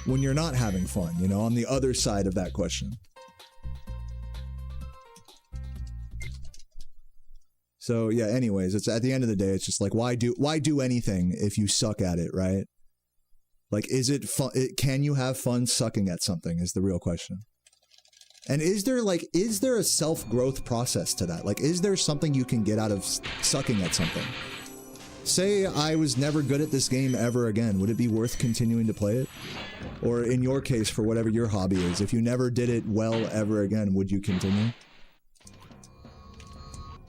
when you're not having fun, you know, on the other side of that question. So, yeah, anyways, it's at the end of the day, it's just like, why do anything if you suck at it, right? Like, is it fun? Can you have fun sucking at something is the real question. And is there a self-growth process to that? Like, is there something you can get out of sucking at something? Say I was never good at this game ever again. Would it be worth continuing to play it? Or in your case, for whatever your hobby is, if you never did it well ever again, would you continue?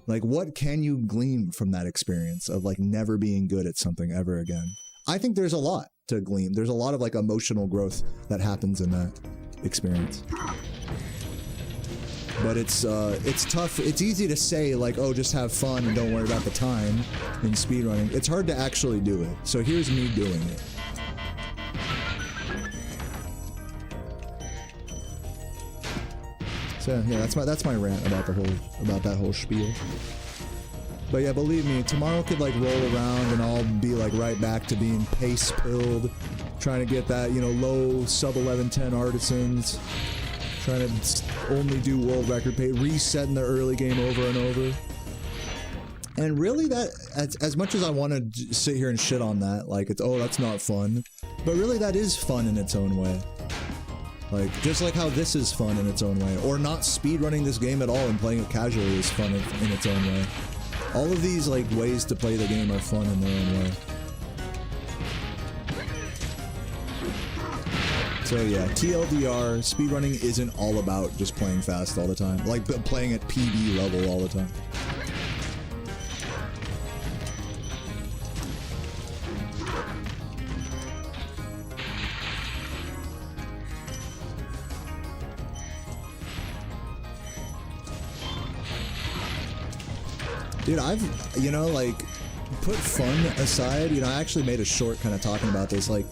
Like, what can you glean from that experience of like never being good at something ever again? I think there's a lot to glean. There's a lot of like emotional growth that happens in that experience. But it's tough. It's easy to say like, oh, just have fun and don't worry about the time in speedrunning. It's hard to actually do it. So here's me doing it. So yeah, that's my rant about that whole spiel. But yeah, believe me, tomorrow could like roll around and I'll be like right back to being pace pilled, trying to get that, you know, low sub 1110 artisans. Trying to only do world record pace, resetting the early game over and over. And really that, as much as I want to sit here and shit on that, like it's, oh, that's not fun. But really that is fun in its own way. Like, just like how this is fun in its own way. Or not speedrunning this game at all and playing it casually is fun in its own way. All of these like ways to play the game are fun in their own way. So yeah, TLDR, speedrunning isn't all about just playing fast all the time. Like playing at PB level all the time. Dude, I've, you know, like, put fun aside. You know, I actually made a short kind of talking about this. Like,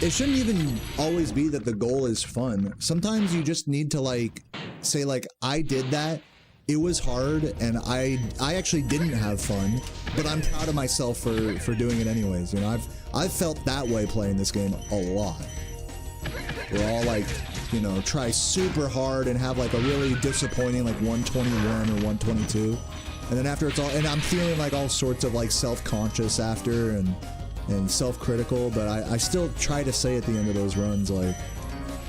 it shouldn't even always be that the goal is fun. Sometimes you just need to, like, say, like, I did that. It was hard, and I actually didn't have fun, but I'm proud of myself for doing it anyways. You know, I've felt that way playing this game a lot. We're all like, you know, try super hard and have like a really disappointing like 121 or 122, and then after it's all, and I'm feeling like all sorts of like self-conscious after and self-critical, but I still try to say at the end of those runs like,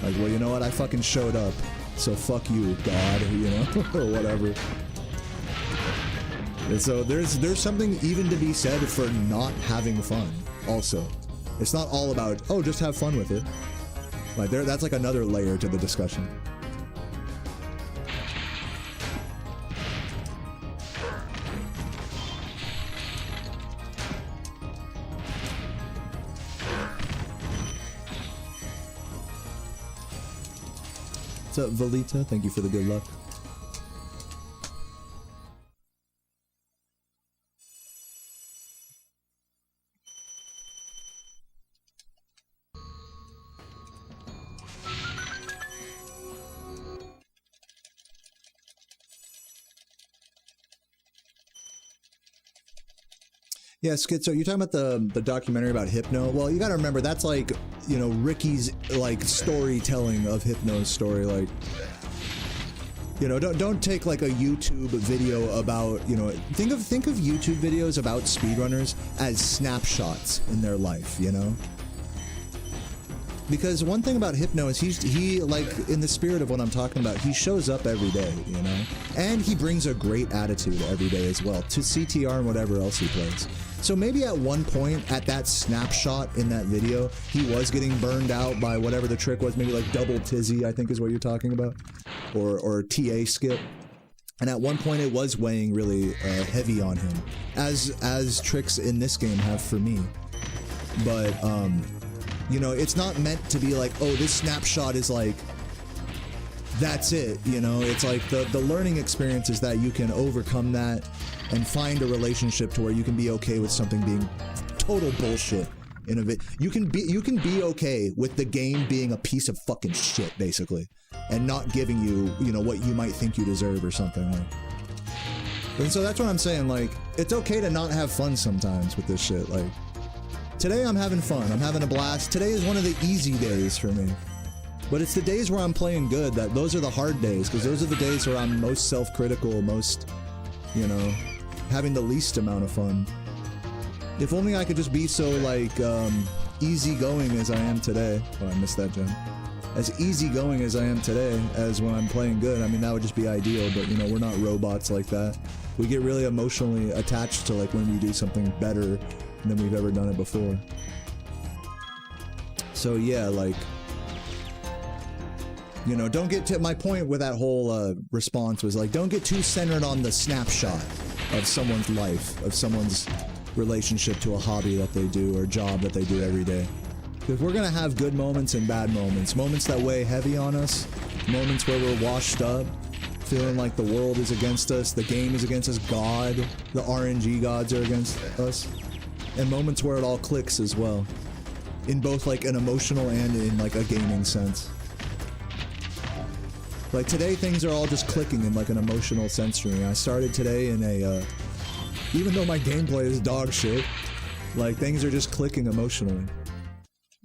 well, you know what, I fucking showed up. So fuck you, God, you know, or whatever. And so there's something even to be said for not having fun. Also, it's not all about, oh, just have fun with it. Like that's like another layer to the discussion. What's up, Valita? Thank you for the good luck. Yeah, Schizo, you're talking about the documentary about Hypno? Well, you gotta remember, that's like, you know, Ricky's, like, storytelling of Hypno's story, like, you know, don't take, like, a YouTube video about, you know, think of YouTube videos about speedrunners as snapshots in their life, you know? Because one thing about Hypno is he, like, in the spirit of what I'm talking about, he shows up every day, you know? And he brings a great attitude every day as well, to CTR and whatever else he plays. So maybe at one point, at that snapshot in that video, he was getting burned out by whatever the trick was, maybe like double tizzy, I think is what you're talking about, or TA skip. And at one point it was weighing really heavy on him, as tricks in this game have for me. But, you know, it's not meant to be like, oh, this snapshot is like, that's it, you know? It's like the learning experience is that you can overcome that and find a relationship to where you can be okay with something being total bullshit in a you can be okay with the game being a piece of fucking shit, basically, and not giving you, you know, what you might think you deserve or something like. And so that's what I'm saying, like, it's okay to not have fun sometimes with this shit. Like, today I'm having fun, I'm having a blast. Today is one of the easy days for me. But it's the days where I'm playing good, that those are the hard days, because those are the days where I'm most self-critical, most, you know, having the least amount of fun. If only I could just be so, like, easygoing as I am today. Oh, I missed that, Jen. As easygoing as I am today as when I'm playing good. I mean, that would just be ideal, but, you know, we're not robots like that. We get really emotionally attached to, like, when we do something better than we've ever done it before. So, yeah, like, you know, don't get to, my point with that whole response was like, don't get too centered on the snapshot of someone's life, of someone's relationship to a hobby that they do or job that they do every day. Because we're gonna have good moments and bad moments. Moments that weigh heavy on us, moments where we're washed up, feeling like the world is against us, the game is against us, God, the RNG gods are against us, and moments where it all clicks as well, in both like an emotional and in like a gaming sense. Like today, things are all just clicking in like an emotional sense for me. I started today in a, even though my gameplay is dog shit, like things are just clicking emotionally.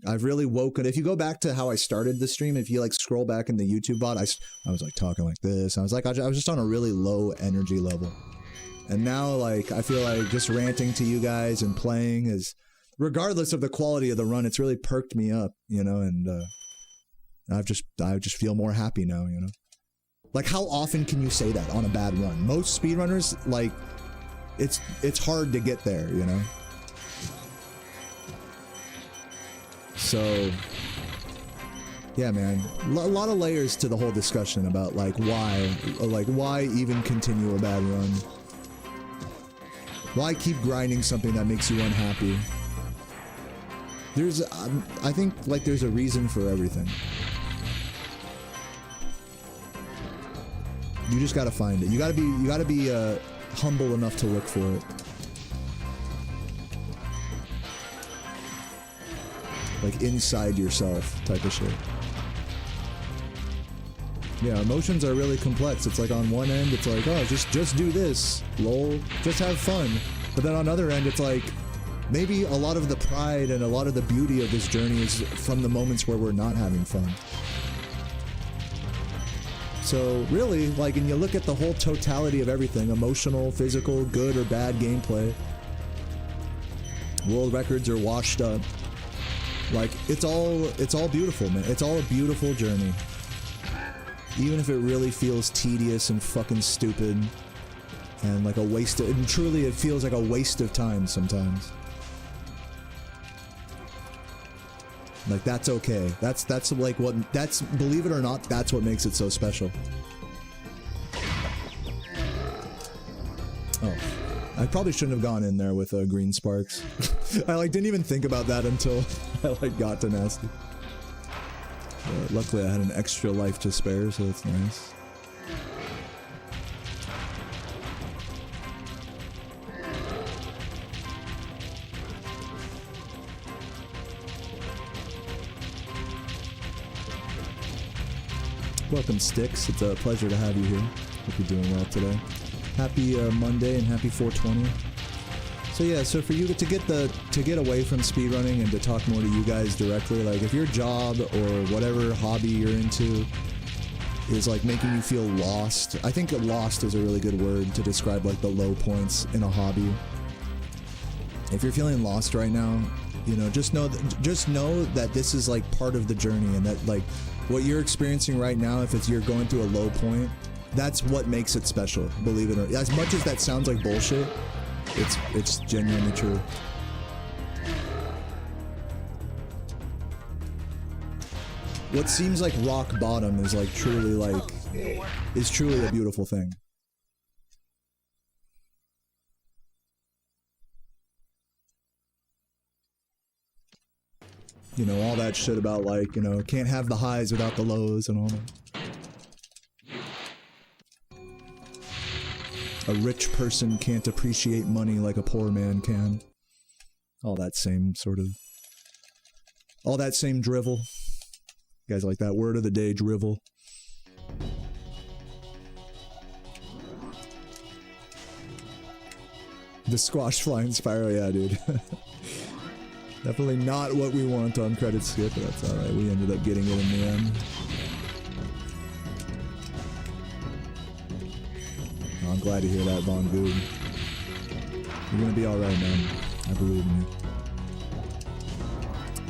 I've really woken, if you go back to how I started the stream, if you like scroll back in the YouTube bot, I was like talking like this. I was just on a really low energy level. And now like, I feel like just ranting to you guys and playing is, regardless of the quality of the run, it's really perked me up, you know, and I just feel more happy now, you know? Like, how often can you say that on a bad run? Most speedrunners, like, it's hard to get there, you know? So, yeah, man, a lot of layers to the whole discussion about, like, why even continue a bad run? Why keep grinding something that makes you unhappy? I think, like, there's a reason for everything. You just gotta find it. You gotta be humble enough to look for it. Like inside yourself type of shit. Yeah, emotions are really complex. It's like on one end, it's like, oh, just do this, lol, just have fun. But then on the other end, it's like, maybe a lot of the pride and a lot of the beauty of this journey is from the moments where we're not having fun. So really, like, and you look at the whole totality of everything, emotional, physical, good or bad gameplay, world records are washed up. Like, it's all beautiful, man. It's all a beautiful journey. Even if it really feels tedious and fucking stupid and like a waste of, and truly it feels like a waste of time sometimes. Like, that's okay. That's like what, that's, believe it or not, that's what makes it so special. Oh, I probably shouldn't have gone in there with green sparks. I like didn't even think about that until I like got to nasty. Luckily I had an extra life to spare, so that's nice. Welcome, Sticks. It's a pleasure to have you here. Hope you're doing well today. Happy Monday and happy 420. So yeah, so for you to get away from speedrunning and to talk more to you guys directly, like if your job or whatever hobby you're into is like making you feel lost, I think lost is a really good word to describe like the low points in a hobby. If you're feeling lost right now, you know, just know that this is like part of the journey, and that like what you're experiencing right now, if it's you're going through a low point, that's what makes it special, believe it or not. As much as that sounds like bullshit, it's genuinely true. What seems like rock bottom is like truly a beautiful thing. You know, all that shit about like, you know, can't have the highs without the lows and all that. A rich person can't appreciate money like a poor man can. All that same drivel. You guys like that word of the day, drivel? The squash flying Spyro, yeah, dude. Definitely not what we want on credit skip, but that's alright. We ended up getting it in the end. I'm glad to hear that, Von Goob. You're gonna be alright, man. I believe in you.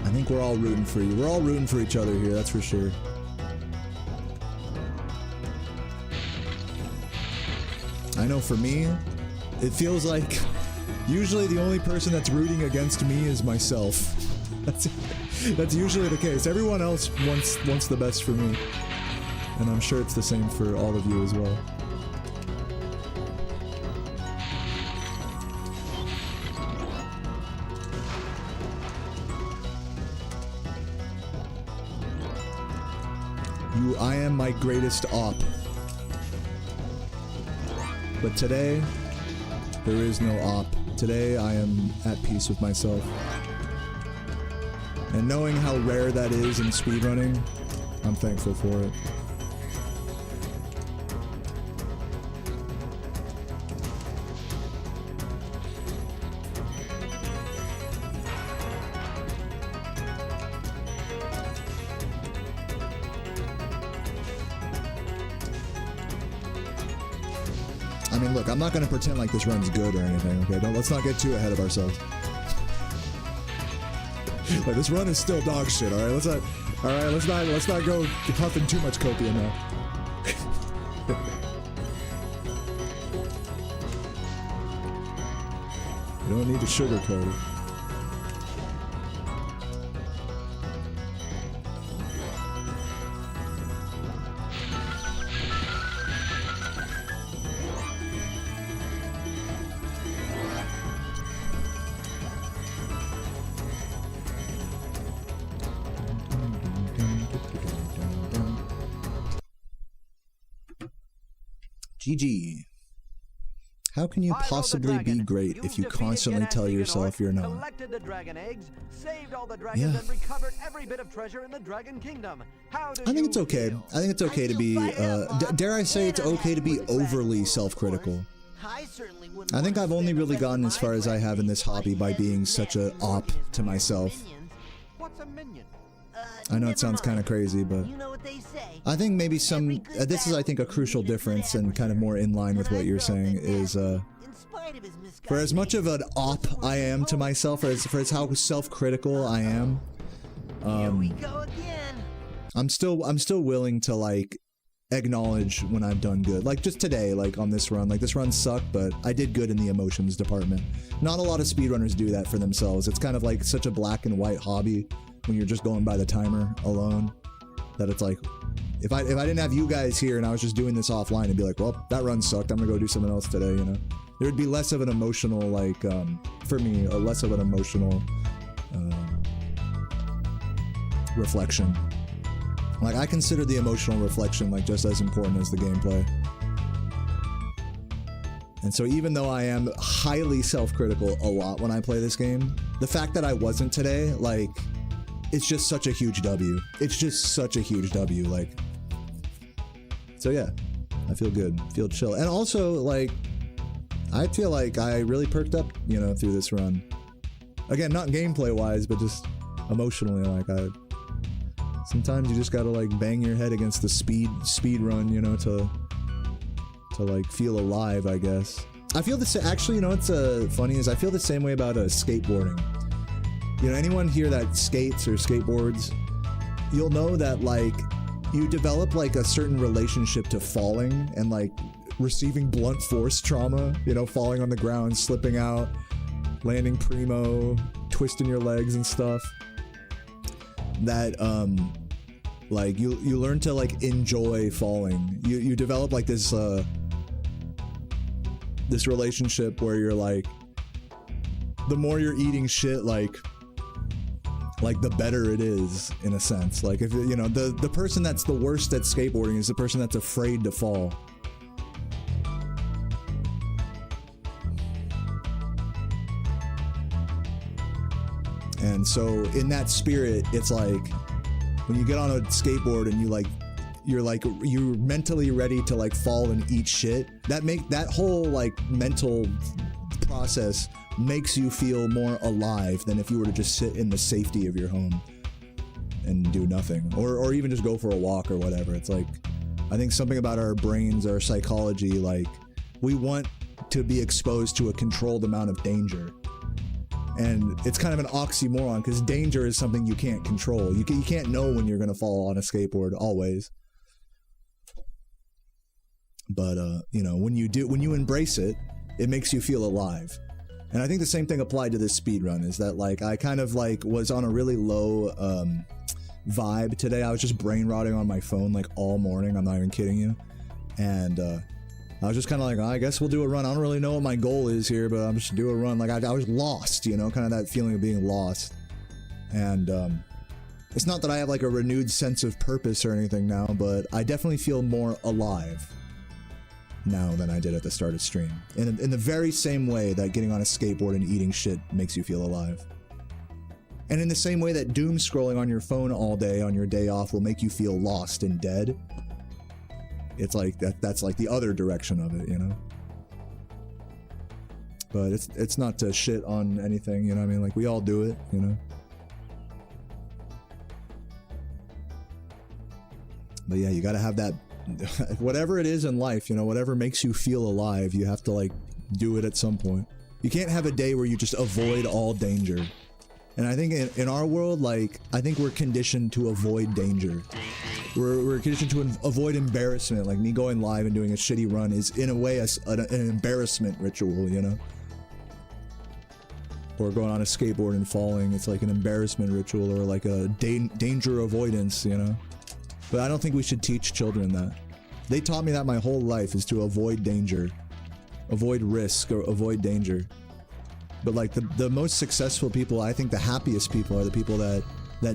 I think we're all rooting for you. We're all rooting for each other here, that's for sure. I know for me, it feels like usually the only person that's rooting against me is myself. That's usually the case. Everyone else wants the best for me. And I'm sure it's the same for all of you as well. I am my greatest op. But today, there is no op. Today, I am at peace with myself. And knowing how rare that is in speedrunning, I'm thankful for it. I mean, look, I'm not gonna pretend like this run's good or anything, okay? Let's not get too ahead of ourselves. Like, this run is still dog shit, alright? Let's not go huffing too much copium now. You don't need to sugarcoat it. GG. How can you possibly be great if you constantly tell yourself you're not? Collected the dragon eggs, saved all the dragons, and recovered every bit of treasure in the Dragon Kingdom. How do I think it's okay. I think it's okay to be, dare I say it's okay to be overly self-critical. I think I've only really gotten as far as I have in this hobby by being such a op to myself. What's a minion? I know it sounds kind of crazy, but I think maybe this is, I think, a crucial difference and kind of more in line with what you're saying is, for as much of an op I am to myself, for as how self-critical I am, I'm still willing to, like, acknowledge when I've done good. Like, just today, like, on this run. Like, this run sucked, but I did good in the emotions department. Not a lot of speedrunners do that for themselves. It's kind of like such a black and white hobby when you're just going by the timer alone, that it's like, if I didn't have you guys here and I was just doing this offline, it'd be like, well, that run sucked, I'm gonna go do something else today, you know? There'd be less of an emotional, like, for me, less of an emotional reflection. Like, I consider the emotional reflection, like, just as important as the gameplay. And so even though I am highly self-critical a lot when I play this game, the fact that I wasn't today, like, it's just such a huge W. It's just such a huge W, like. So yeah, I feel good, feel chill. And also, like, I feel like I really perked up, you know, through this run. Again, not gameplay-wise, but just emotionally, like, sometimes you just gotta, like, bang your head against the speed run, you know, to like, feel alive, I guess. I feel the same, actually, you know what's funny is I feel the same way about skateboarding. You know, anyone here that skates or skateboards, you'll know that, like, you develop, like, a certain relationship to falling and, like, receiving blunt force trauma, you know, falling on the ground, slipping out, landing primo, twisting your legs and stuff. That, like, you learn to, like, enjoy falling. You develop, like, this relationship where you're, like, the more you're eating shit, like, the better it is, in a sense. Like, if, you know, the person that's the worst at skateboarding is the person that's afraid to fall. And so, in that spirit, it's like, when you get on a skateboard and you're mentally ready to, like, fall and eat shit, that whole, like, mental process makes you feel more alive than if you were to just sit in the safety of your home and do nothing, or even just go for a walk or whatever. It's like, I think something about our brains, our psychology, like, we want to be exposed to a controlled amount of danger. And it's kind of an oxymoron, because danger is something you can't control. You can't know when you're gonna fall on a skateboard, always. But you know, when you embrace it, it makes you feel alive. And I think the same thing applied to this speedrun, is that, like, I kind of, like, was on a really low vibe today. I was just brain rotting on my phone, like, all morning. I'm not even kidding you. And I was just kind of like, I guess we'll do a run. I don't really know what my goal is here, but I'm just do a run. Like, I was lost, you know, kind of that feeling of being lost. And it's not that I have, like, a renewed sense of purpose or anything now, but I definitely feel more alive now than I did at the start of stream. In the very same way that getting on a skateboard and eating shit makes you feel alive. And in the same way that doom scrolling on your phone all day on your day off will make you feel lost and dead. It's like that's like the other direction of it, you know? But it's not to shit on anything, you know what I mean? Like, we all do it, you know? But yeah, you gotta have that, whatever it is in life, you know, whatever makes you feel alive, you have to, like, do it at some point. You can't have a day where you just avoid all danger. And I think in our world, like, I think we're conditioned to avoid danger. We're conditioned to avoid embarrassment. Like, me going live and doing a shitty run is, in a way, an embarrassment ritual, you know? Or going on a skateboard and falling, it's like an embarrassment ritual, or like a danger avoidance, you know? But I don't think we should teach children that. They taught me that my whole life, is to avoid danger. Avoid risk, or avoid danger. But, like, the most successful people, I think the happiest people, are the people that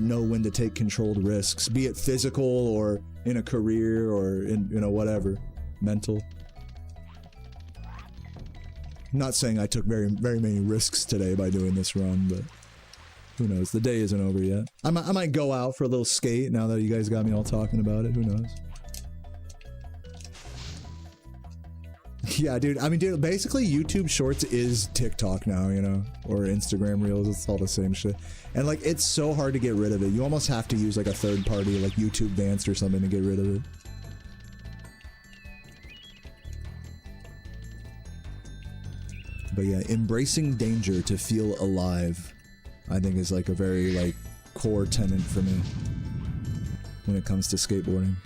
know when to take controlled risks, be it physical or in a career or in, you know, whatever, mental. Not saying I took very many risks today by doing this run, but who knows? The day isn't over yet. I might go out for a little skate now that you guys got me all talking about it. Who knows? Yeah, dude. I mean, dude, basically YouTube Shorts is TikTok now, you know, or Instagram Reels. It's all the same shit. And like, it's so hard to get rid of it. You almost have to use like a third party, like YouTube Danced or something to get rid of it. But yeah, embracing danger to feel alive, I think is like a very like core tenet for me when it comes to skateboarding.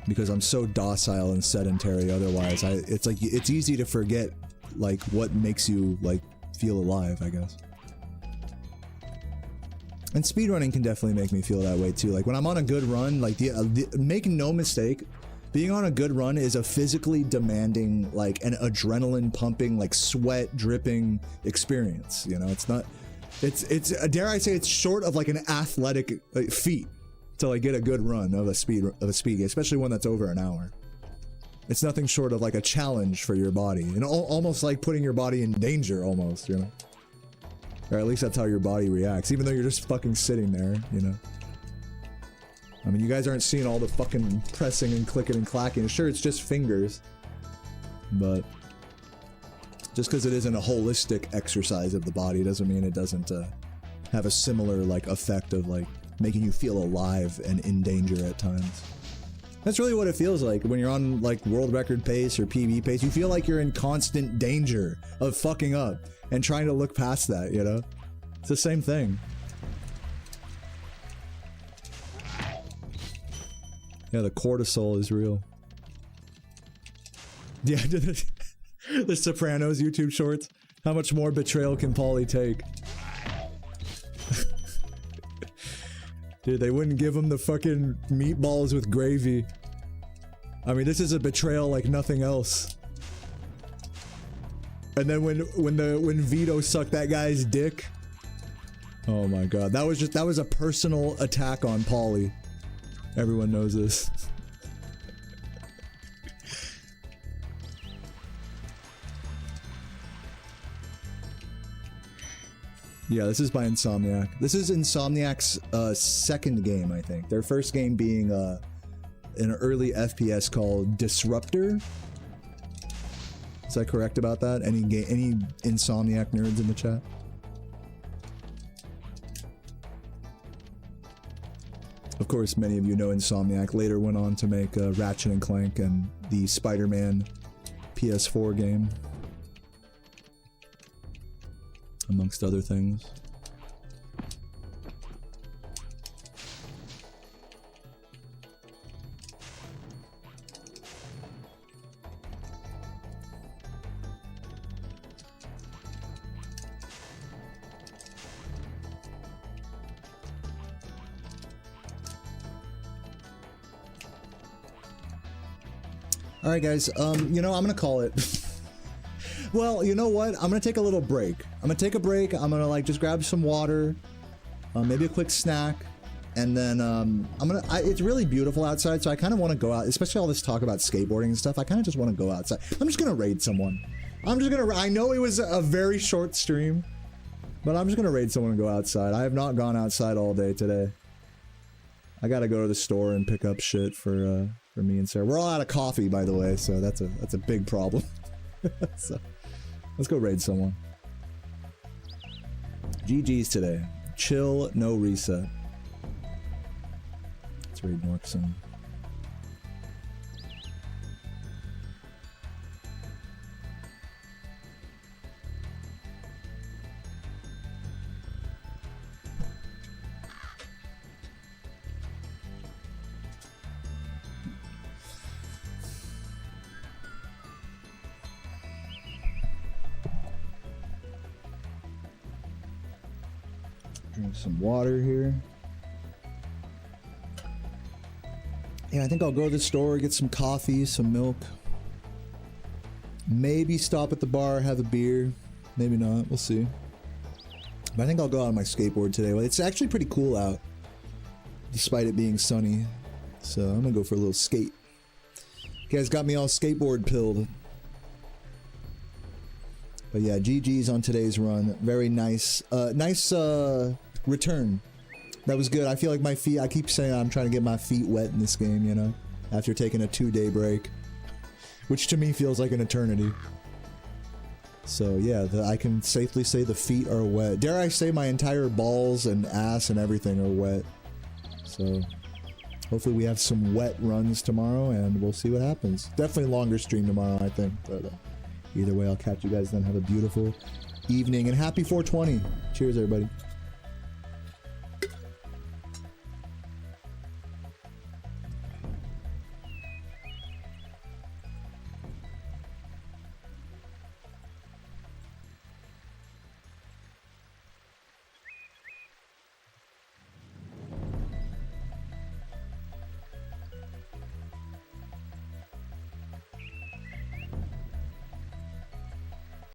Because I'm so docile and sedentary otherwise, it's like, it's easy to forget like what makes you like feel alive, I guess. And speedrunning can definitely make me feel that way too. Like when I'm on a good run, like make no mistake, being on a good run is a physically demanding, like an adrenaline pumping, like sweat dripping experience. You know, it's not, it's dare I say, it's short of like an athletic feat to like get a good run of a speed game, especially one that's over an hour. It's nothing short of like a challenge for your body, and almost like putting your body in danger, almost, you know, or at least that's how your body reacts, even though you're just fucking sitting there, you know. I mean, you guys aren't seeing all the fucking pressing and clicking and clacking. Sure, it's just fingers, but just because it isn't a holistic exercise of the body doesn't mean it doesn't have a similar like effect of like making you feel alive and in danger at times. That's really what it feels like when you're on like world record pace or PB pace. You feel like you're in constant danger of fucking up and trying to look past that, you know? It's the same thing. Yeah, the cortisol is real. Yeah, the Sopranos YouTube Shorts. How much more betrayal can Paulie take? Dude, they wouldn't give him the fucking meatballs with gravy. I mean, this is a betrayal like nothing else. And then when Vito sucked that guy's dick. Oh my god, that was a personal attack on Paulie. Everyone knows this. Yeah, this is by Insomniac. This is Insomniac's second game, I think. Their first game being an early FPS called Disruptor. Is that correct about that? Any Insomniac nerds in the chat? Of course, many of you know Insomniac later went on to make Ratchet & Clank and the Spider-Man PS4 game, amongst other things. All right, guys. You know, I'm gonna call it. Well, you know what? I'm gonna take a little break. I'm gonna take a break. I'm gonna like just grab some water, maybe a quick snack, and then it's really beautiful outside, so I kind of want to go out. Especially all this talk about skateboarding and stuff. I kind of just want to go outside. I'm just gonna raid someone. I know it was a very short stream, but I'm just gonna raid someone and go outside. I have not gone outside all day today. I gotta go to the store and pick up shit for me and Sarah. We're all out of coffee, by the way, so that's a big problem. So let's go raid someone. GG's today. Chill, no reset. Let's raid Norkson. Drink some water here. Yeah, I think I'll go to the store, get some coffee, some milk. Maybe stop at the bar, have a beer. Maybe not, we'll see. But I think I'll go out on my skateboard today. Well, it's actually pretty cool out, despite it being sunny. So I'm gonna go for a little skate. You guys got me all skateboard pilled. But yeah, GG's on today's run. Very nice. Nice return. That was good. I feel like my feet, I keep saying I'm trying to get my feet wet in this game, you know? After taking a 2-day break. Which to me feels like an eternity. So yeah, I can safely say the feet are wet. Dare I say my entire balls and ass and everything are wet. So hopefully we have some wet runs tomorrow and we'll see what happens. Definitely longer stream tomorrow, I think. But either way, I'll catch you guys then. Have a beautiful evening and happy 420. Cheers, everybody.